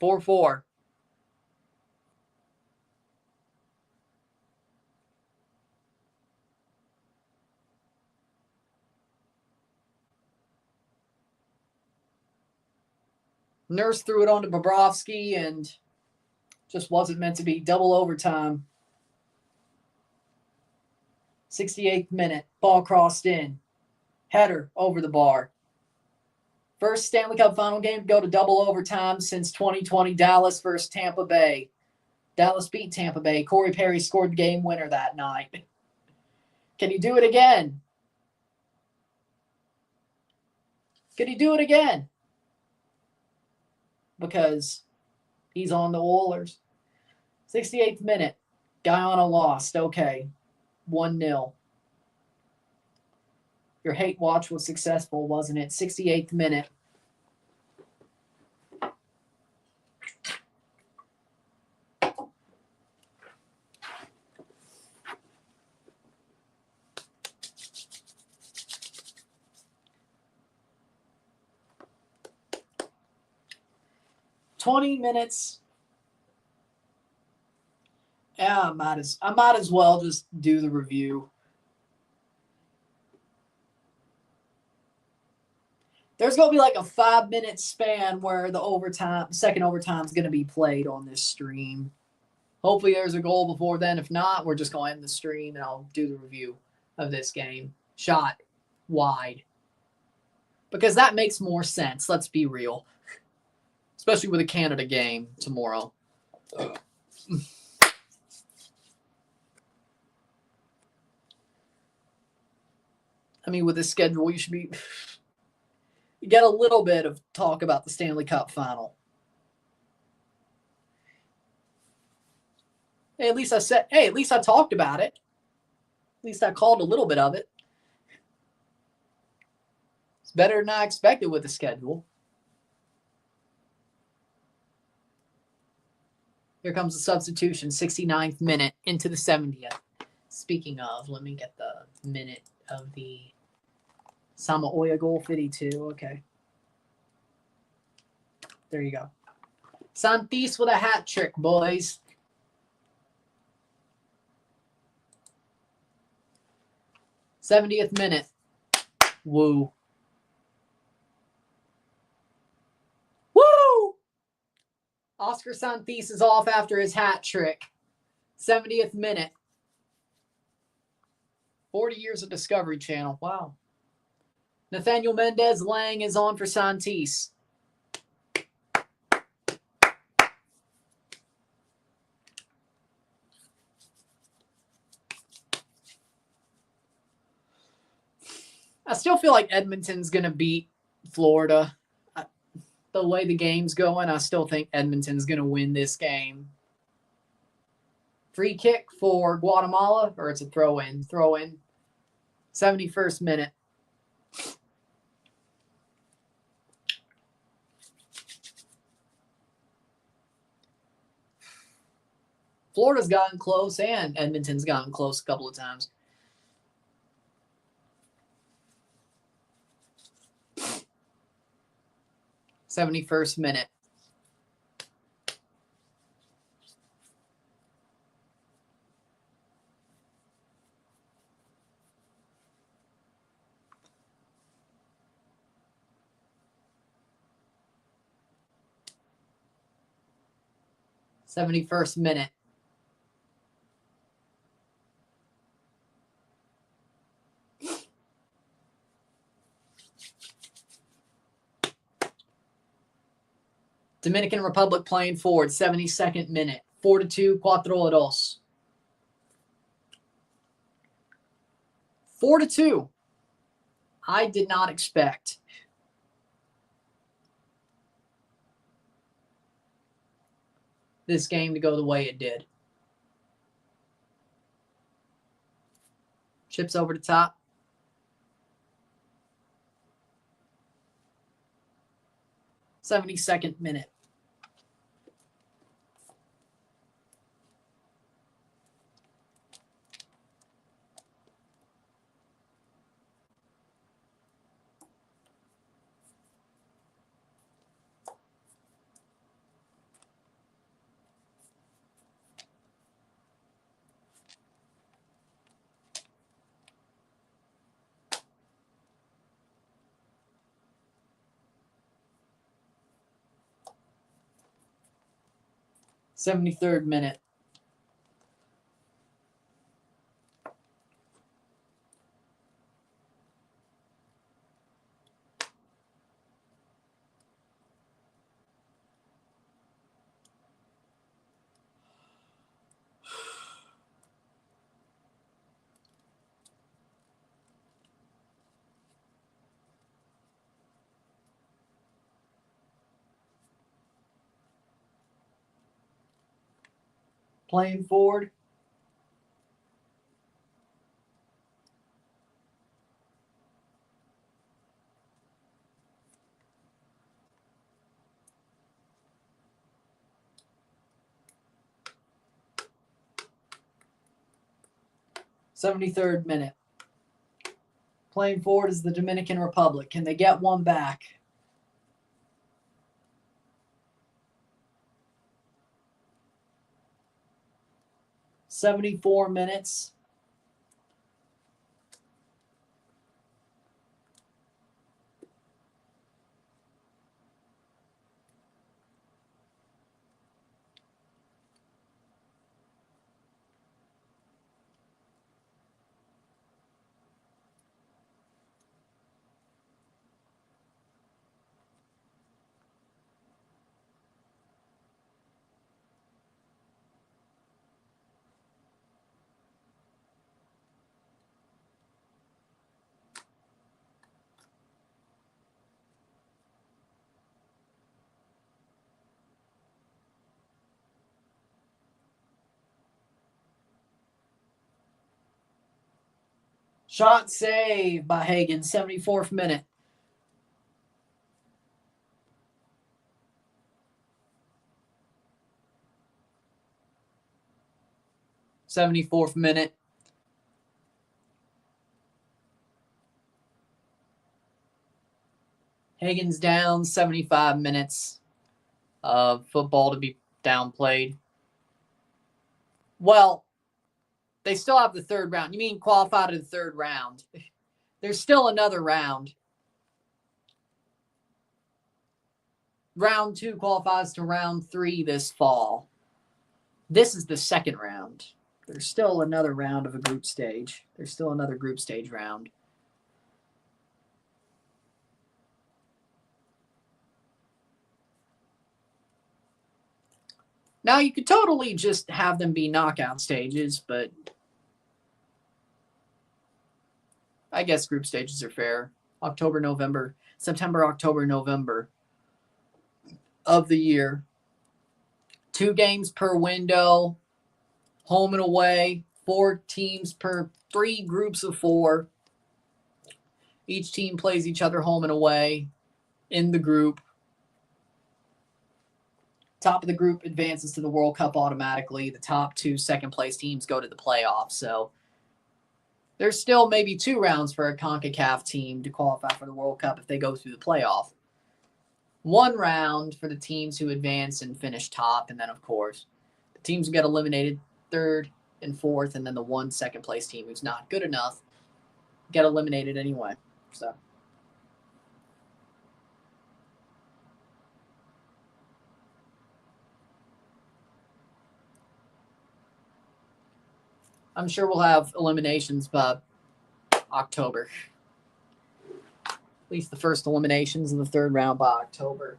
4-4. Nurse threw it on to Bobrovsky and just wasn't meant to be. Double overtime. 68th minute. Ball crossed in. Header over the bar. First Stanley Cup final game to go to double overtime since 2020. Dallas versus Tampa Bay. Dallas beat Tampa Bay. Corey Perry scored the game winner that night. Can he do it again? Can he do it again? Because he's on the Oilers. 68th minute. Guyana lost. Okay. 1-0. Your hate watch was successful, wasn't it? 68th minute. $20 minutes. Yeah, I might as well just do the review. There's going to be like a 5-minute span where the second overtime is going to be played on this stream. Hopefully there's a goal before then. If not, we're just going to end the stream and I'll do the review of this game. Shot wide. Because that makes more sense. Let's be real. Especially with a Canada game tomorrow. I mean, with this schedule, you get a little bit of talk about the Stanley Cup final. Hey, at least I talked about it. At least I called a little bit of it. It's better than I expected with the schedule. Here comes the substitution, 69th minute into the 70th. Speaking of, let me get the minute of the Samaoya goal, 52. Okay. There you go. Santis with a hat trick, boys. '70th minute. Woo. Woo! Oscar Santis is off after his hat trick. 70th minute. 40 years of Discovery Channel. Wow. Nathaniel Mendez Lang is on for Santis. I still feel like Edmonton's going to beat Florida. The way the game's going, I still think Edmonton's going to win this game. Free kick for Guatemala, or it's a throw-in. Throw-in. 71st minute. Florida's gotten close and Edmonton's gotten close a couple of times. '71st minute. '71st minute. Dominican Republic playing forward, 72nd minute. 4-2, 4-2. 4-2. I did not expect this game to go the way it did. Chips over the top. '72nd minute. '73rd minute. Playing forward. '73rd minute. Playing forward is the Dominican Republic. Can they get one back? '74 minutes. Shot saved by Hagen, 74th minute. '74th minute. Hagen's down, 75 minutes of football to be downplayed. Well, they still have the third round. You mean qualify to the third round? There's still another round. Round 2 qualifies to round 3 this fall. This is the second round. There's still another round of a group stage. There's still another group stage round. Now, you could totally just have them be knockout stages, but I guess group stages are fair. October, November, September, October, November of the year. 2 games per window, home and away, 4 teams per 3 groups of 4. Each team plays each other home and away in the group. Top of the group advances to the World Cup automatically. The top 2 second-place teams go to the playoffs. So there's still maybe 2 rounds for a CONCACAF team to qualify for the World Cup if they go through the playoff. 1 round for the teams who advance and finish top. And then, of course, the teams who get eliminated 3rd and 4th, and then the 1 second-place team who's not good enough get eliminated anyway. So I'm sure we'll have eliminations by October. At least the first eliminations in the 3rd round by October.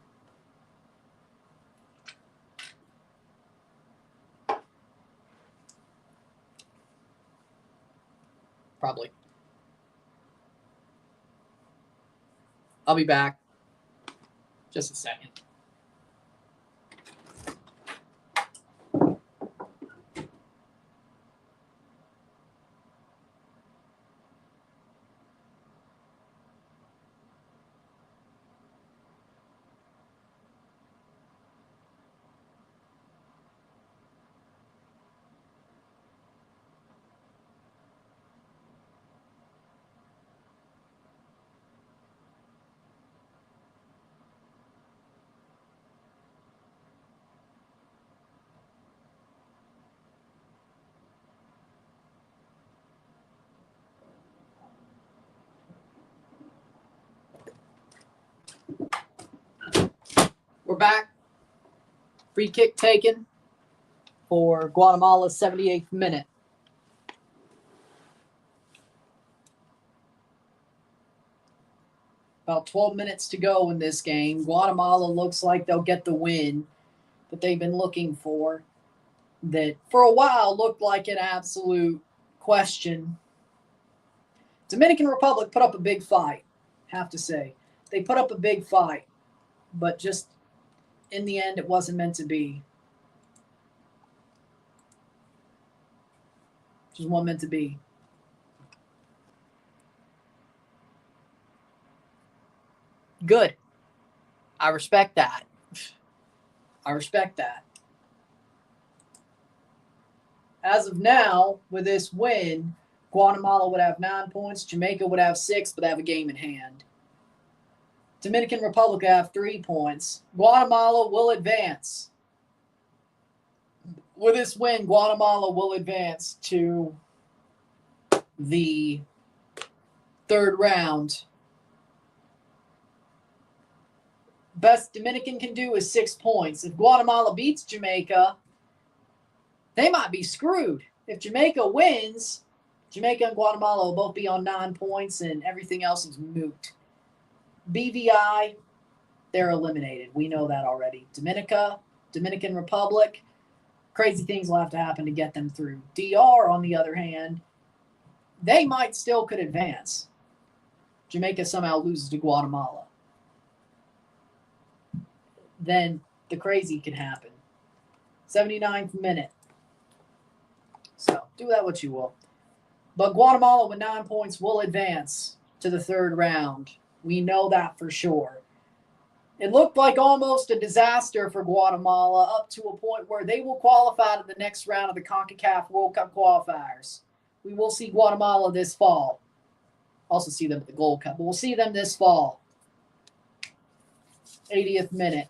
Probably. I'll be back. Just a second. We're back. Free kick taken for Guatemala's 78th minute. About 12 minutes to go in this game. Guatemala looks like they'll get the win that they've been looking for. That for a while looked like an absolute question. Dominican Republic put up a big fight, have to say. They put up a big fight, but just in the end, it wasn't meant to be. Just wasn't meant to be. Good. I respect that. I respect that. As of now, with this win, Guatemala would have 9 points. Jamaica would have 6, but they have a game in hand. Dominican Republic have 3 points. Guatemala will advance. With this win, Guatemala will advance to the third round. Best Dominican can do is 6 points. If Guatemala beats Jamaica, they might be screwed. If Jamaica wins, Jamaica and Guatemala will both be on 9 points and everything else is moot. BVI, they're eliminated. We know that already. Dominican Republic, crazy things will have to happen to get them through. DR, on the other hand, they might still could advance. Jamaica somehow loses to Guatemala. Then the crazy can happen. 79th minute. So do that what you will. But Guatemala with 9 points will advance to the third round. We know that for sure. It looked like almost a disaster for Guatemala up to a point where they will qualify to the next round of the CONCACAF World Cup qualifiers. We will see Guatemala this fall. Also see them at the Gold Cup, but we'll see them this fall. 80th minute.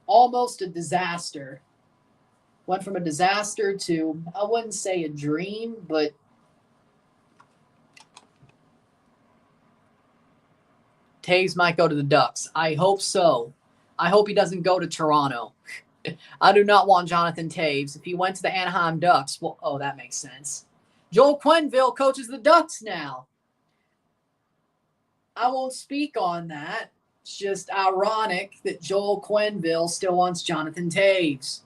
Almost a disaster. Went from a disaster to, I wouldn't say a dream, but Taves might go to the Ducks. I hope so. I hope he doesn't go to Toronto. I do not want Jonathan Taves. If he went to the Anaheim Ducks, well, oh, that makes sense. Joel Quenneville coaches the Ducks now. I won't speak on that. It's just ironic that Joel Quenneville still wants Jonathan Taves.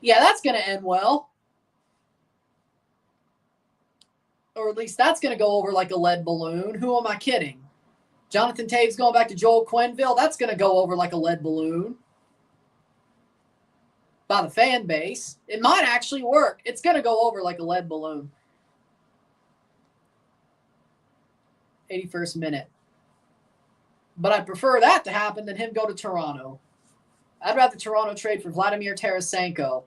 Yeah, that's going to end well. Or at least that's going to go over like a lead balloon. Who am I kidding? Jonathan Taves going back to Joel Quenneville, that's going to go over like a lead balloon. By the fan base. It might actually work. It's going to go over like a lead balloon. 81st minute. But I'd prefer that to happen than him go to Toronto. I'd rather Toronto trade for Vladimir Tarasenko.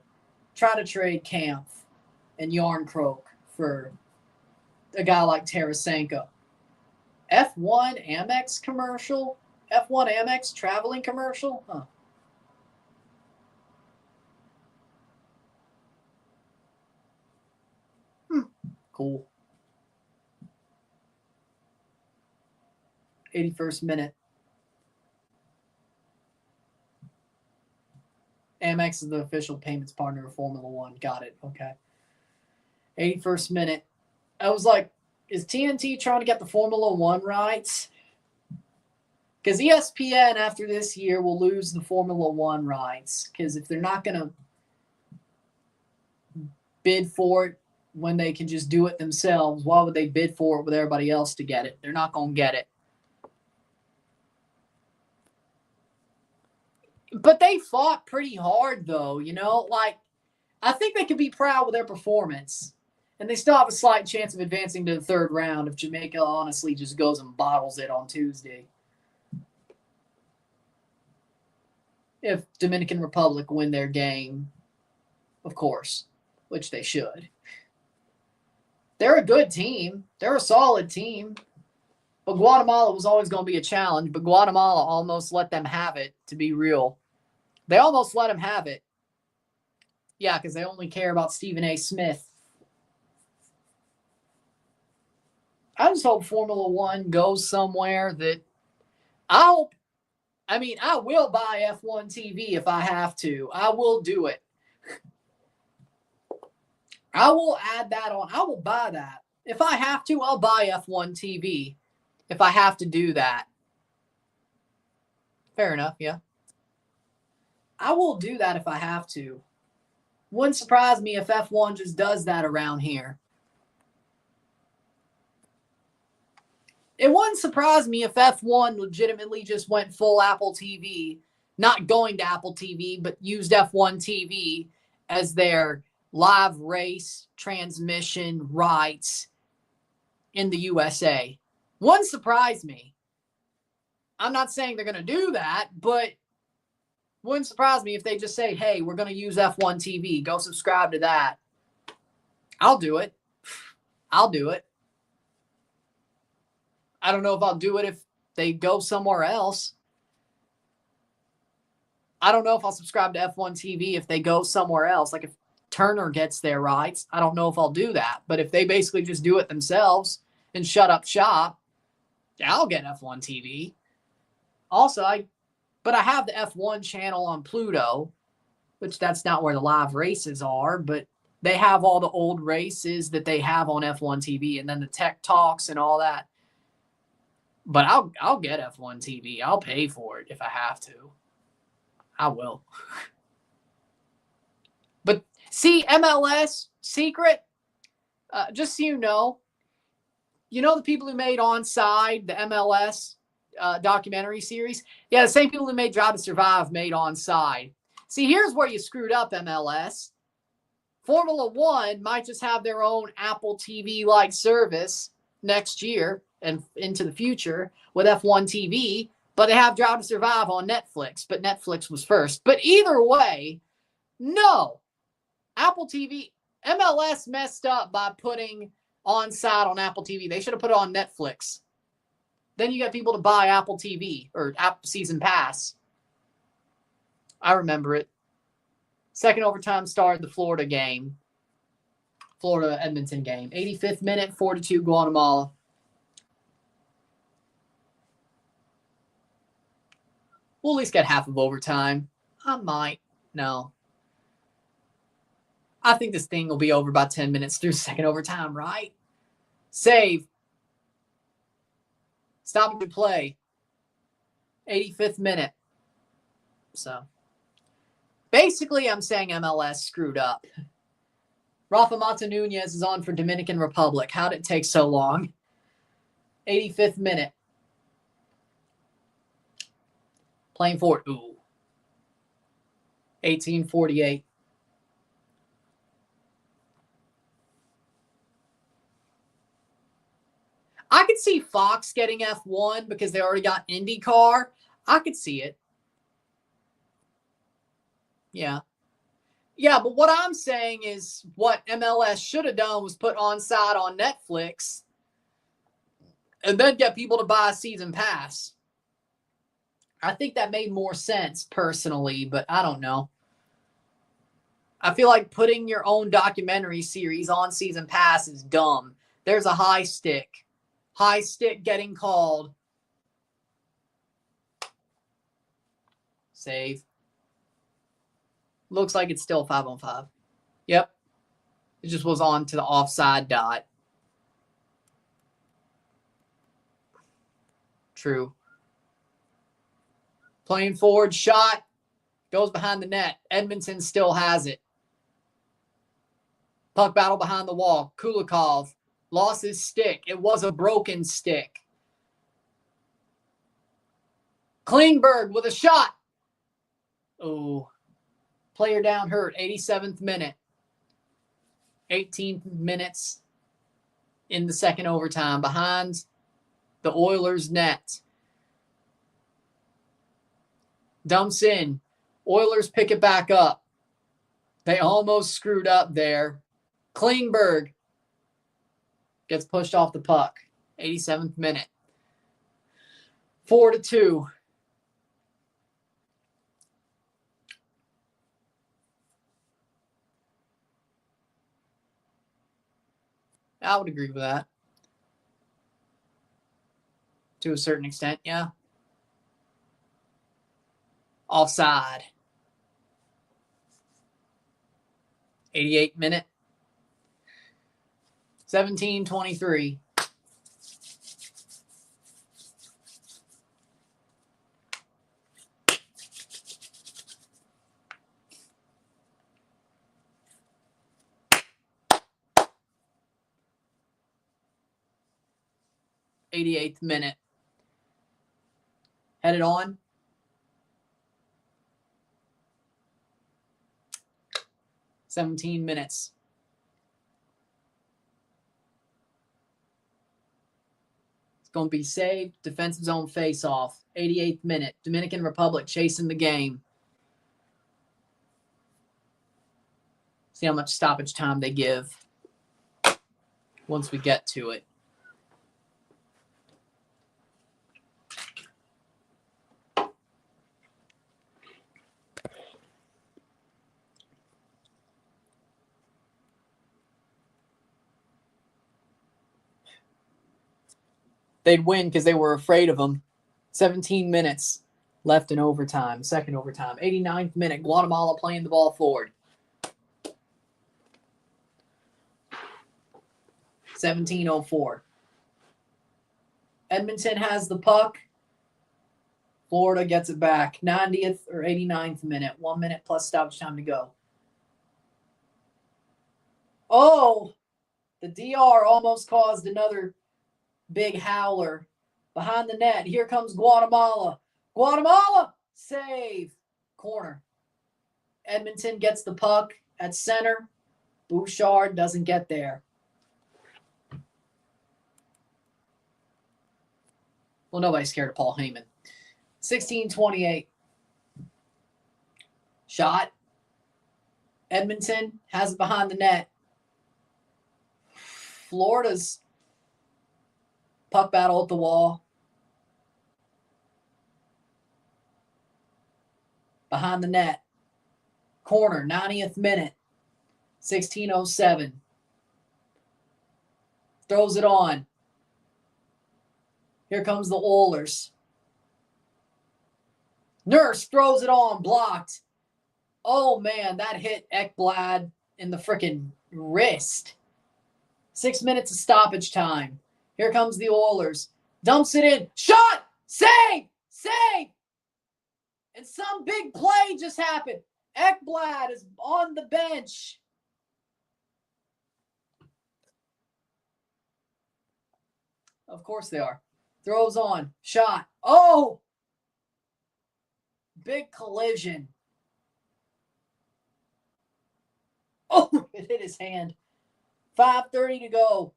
Try to trade Kampf and Yarncroke for a guy like Tarasenko. F1 Amex commercial? F1 Amex traveling commercial? Huh. Cool. 81st minute. Amex is the official payments partner of Formula One. Got it. Okay. 81st minute. I was like, is TNT trying to get the Formula One rights? Because ESPN, after this year, will lose the Formula One rights. Because if they're not going to bid for it, when they can just do it themselves. Why would they bid for it with everybody else to get it? They're not going to get it. But they fought pretty hard, though, you know? Like, I think they could be proud with their performance. And they still have a slight chance of advancing to the third round if Jamaica honestly just goes and bottles it on Tuesday. If Dominican Republic win their game, of course, which they should. They're a good team. They're a solid team. But Guatemala was always going to be a challenge, but Guatemala almost let them have it, to be real. They almost let them have it. Yeah, because they only care about Stephen A. Smith. I just hope Formula One goes somewhere that I will buy F1 TV if I have to. I will do it. I will add that on. I will buy that. If I have to, I'll buy F1 TV if I have to do that. Fair enough, yeah. I will do that if I have to. Wouldn't surprise me if F1 just does that around here. It wouldn't surprise me if F1 legitimately just went full Apple TV, not going to Apple TV, but used F1 TV as their live race transmission rights in the USA. Wouldn't surprise me. I'm not saying they're going to do that, but wouldn't surprise me if they just say, hey, we're going to use F1 TV. Go subscribe to that. I'll do it. I'll do it. I don't know if I'll do it if they go somewhere else. I don't know if I'll subscribe to F1 TV if they go somewhere else. Like if Turner gets their rights, I don't know if I'll do that. But if they basically just do it themselves and shut up shop, yeah, I'll get F1 TV. Also, I have the F1 channel on Pluto, which that's not where the live races are, but they have all the old races that they have on F1 TV and then the tech talks and all that. But I'll get F1 TV. I'll pay for it if I have to. I will. But see, MLS, secret, just so you know the people who made Onside, the MLS documentary series? Yeah, the same people who made Drive to Survive made Onside. See, here's where you screwed up, MLS. Formula One might just have their own Apple TV-like service next year and into the future with F1 TV, but they have Drive to Survive on Netflix, but Netflix was first. But either way, no. Apple TV, MLS messed up by putting Onside on Apple TV. They should have put it on Netflix. Then you got people to buy Apple TV or Apple Season Pass. I remember it. Second overtime started the Florida game. Florida-Edmonton game. 85th minute, 4-2 Guatemala. We'll at least get half of overtime. I might. No. I think this thing will be over about 10 minutes through second overtime, right? Save. Stop and play. 85th minute. So, basically, I'm saying MLS screwed up. Rafa Mata Nunez is on for Dominican Republic. How did it take so long? 85th minute. Playing forward. Ooh. 1848. I could see Fox getting F1 because they already got IndyCar. I could see it. Yeah. Yeah, but what I'm saying is what MLS should have done was put Onside on Netflix and then get people to buy a season pass. I think that made more sense personally, but I don't know. I feel like putting your own documentary series on season pass is dumb. There's a high stick. High stick getting called. Save. Looks like it's still 5-on-5. Yep. It just was on to the offside dot. True. Playing forward, shot. Goes behind the net. Edmonton still has it. Puck battle behind the wall. Kulikov lost his stick. It was a broken stick. Klingberg with a shot. Oh, player down hurt. 87th minute. 18 minutes in the second overtime behind the Oilers' net. Dumps in. Oilers pick it back up. They almost screwed up there. Klingberg gets pushed off the puck. 87th minute. 4-2. I would agree with that. To a certain extent, yeah. Offside. 88th minute. 17-23. '88th minute. Headed on. $17 minutes. It's going to be saved. Defensive zone face-off. 88th minute. Dominican Republic chasing the game. See how much stoppage time they give once we get to it. They'd win because they were afraid of them. 17 minutes left in overtime, second overtime. 89th minute, Guatemala playing the ball forward. 17:04. Edmonton has the puck. Florida gets it back. 90th or 89th minute. 1 minute plus stoppage time to go. Oh, the DR almost caused another big howler behind the net. Here comes Guatemala. Guatemala, save. Corner. Edmonton gets the puck at center. Bouchard doesn't get there. Well, nobody's scared of Paul Heyman. 16:28. Shot. Edmonton has it behind the net. Florida's puck battle at the wall. Behind the net. Corner, 90th minute. 16:07. Throws it on. Here comes the Oilers. Nurse throws it on, blocked. Oh, man, that hit Ekblad in the frickin' wrist. 6 minutes of stoppage time. Here comes the Oilers. Dumps it in. Shot! Save! Save! And some big play just happened. Ekblad is on the bench. Of course they are. Throws on. Shot. Oh! Big collision. Oh, it hit his hand. 5:30 to go.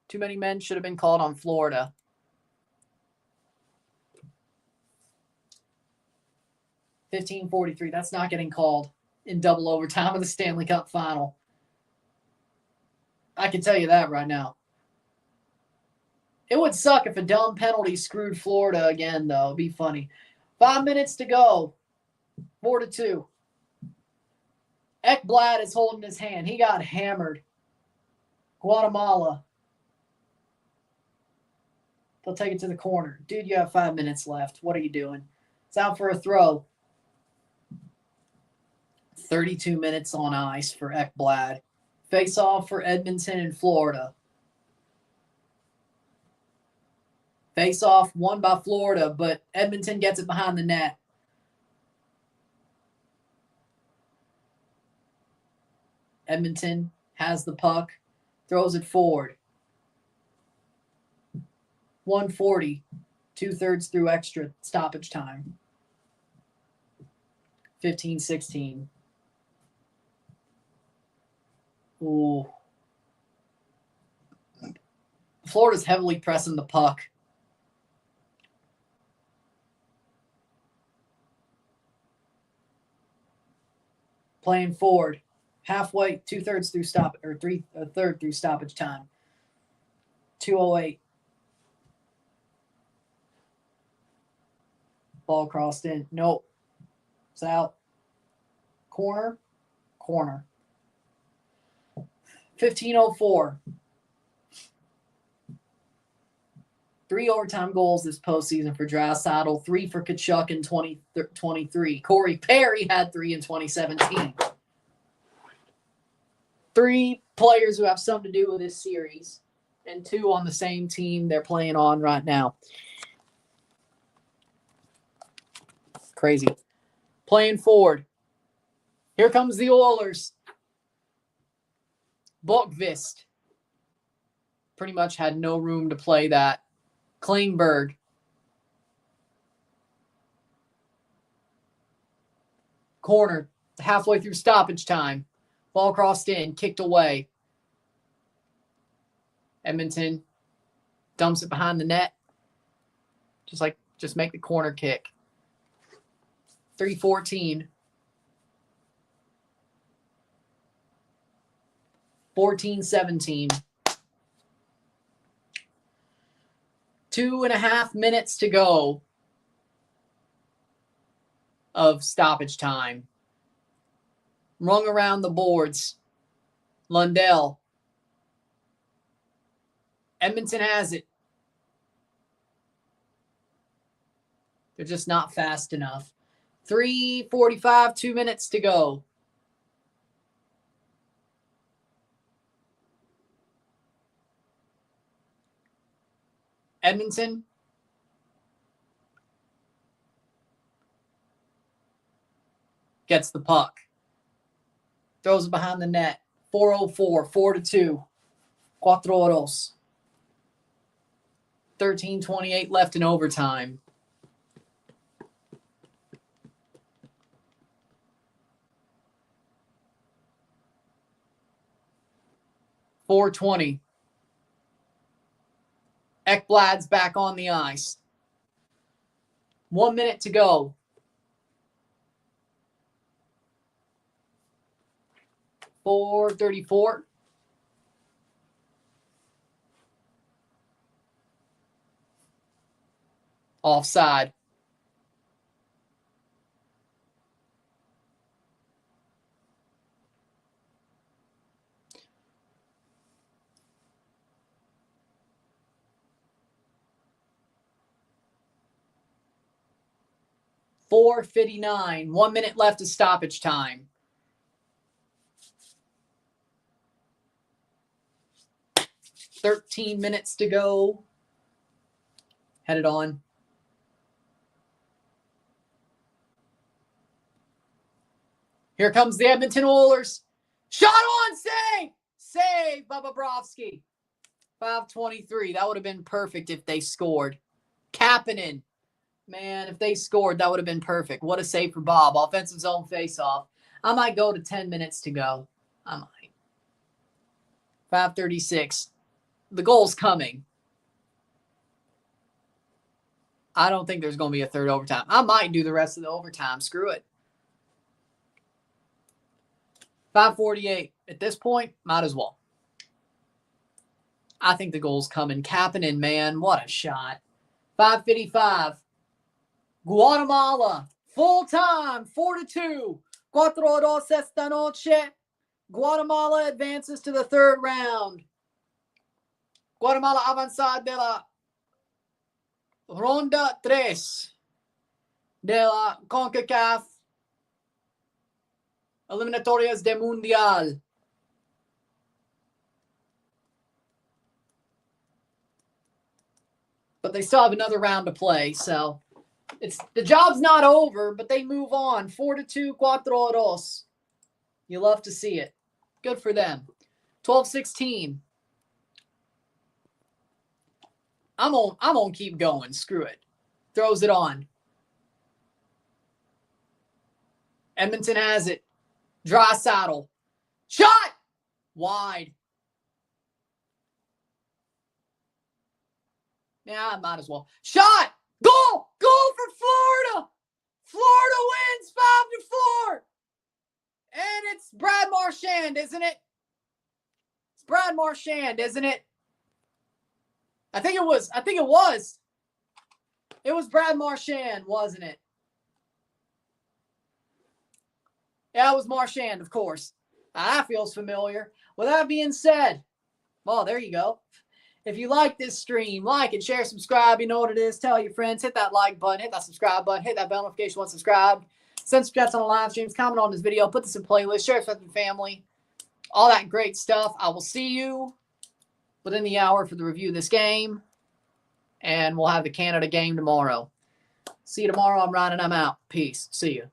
Too many men should have been called on Florida. $15.43. That's not getting called in double overtime of the Stanley Cup final. I can tell you that right now. It would suck if a dumb penalty screwed Florida again, though. It'd be funny. 5 minutes to go. 4-2. Ekblad is holding his hand. He got hammered. Guatemala. They'll take it to the corner. Dude, you have 5 minutes left. What are you doing? It's out for a throw. 32 minutes on ice for Ekblad. Face off for Edmonton and Florida. Face off won by Florida, but Edmonton gets it behind the net. Edmonton has the puck, throws it forward. 140, 2/3 through extra stoppage time. 15-16. Ooh. Florida's heavily pressing the puck. Playing forward. Halfway, 2/3 through a third through stoppage time. 2:08. Ball crossed in. Nope. It's out. Corner. 15:04. 3 overtime goals this postseason for Draisaitl, 3 for Tkachuk in 2023. Corey Perry had 3 in 2017. 3 players who have something to do with this series, and 2 on the same team they're playing on right now. Crazy. Playing forward. Here comes the Oilers. Bokvist pretty much had no room to play that. Klingberg. Corner. Halfway through stoppage time. Ball crossed in. Kicked away. Edmonton dumps it behind the net. Just make the corner kick. 3:14. 14-17. 2.5 minutes to go of stoppage time. Rung around the boards. Lundell. Edmonton has it. They're just not fast enough. 3:45, 2 minutes to go. Edmonton gets the puck. Throws it behind the net. 4:04, 4-2. Qualifiers. 13:28 left in overtime. .420. Ekblad's back on the ice. 1 minute to go. .434. Offside. .459. 1 minute left of stoppage time. .13 minutes to go. Headed on. Here comes the Edmonton Oilers. Shot on, save! Save, Bobrovsky. 5:23. That would have been perfect if they scored. Kapanen. Man, if they scored, that would have been perfect. What a save for Bob. Offensive zone face-off. I might go to 10 minutes to go. I might. 5:36. The goal's coming. I don't think there's going to be a third overtime. I might do the rest of the overtime. Screw it. 5:48. At this point, might as well. I think the goal's coming. Kapanen, man, what a shot. 5:55. Guatemala, full time, 4-2. 4-2 esta noche. Guatemala advances to the third round. Guatemala avanza de la ronda 3 de la CONCACAF eliminatorias de Mundial. But they still have another round to play, so the job's not over, but they move on. 4-2, 4-2. You love to see it. Good for them. 12-16. I'm on keep going. Screw it. Throws it on. Edmonton has it. Dry saddle. Shot! Wide. Yeah, I might as well. Shot! Goal! Goal for Florida! Florida wins 5-4. And it's Brad Marchand, isn't it? It's Brad Marchand, isn't it? I think it was. It was Brad Marchand, wasn't it? Yeah, it was Marchand, of course. That feels familiar. With that being said, well, there you go. If you like this stream, like and share, subscribe. You know what it is. Tell your friends. Hit that like button. Hit that subscribe button. Hit that bell notification once subscribed. Send some chats on the live streams. Comment on this video. Put this in playlist. Share it with your family. All that great stuff. I will see you within the hour for the review of this game. And we'll have the Canada game tomorrow. See you tomorrow. I'm Ryan and I'm out. Peace. See you.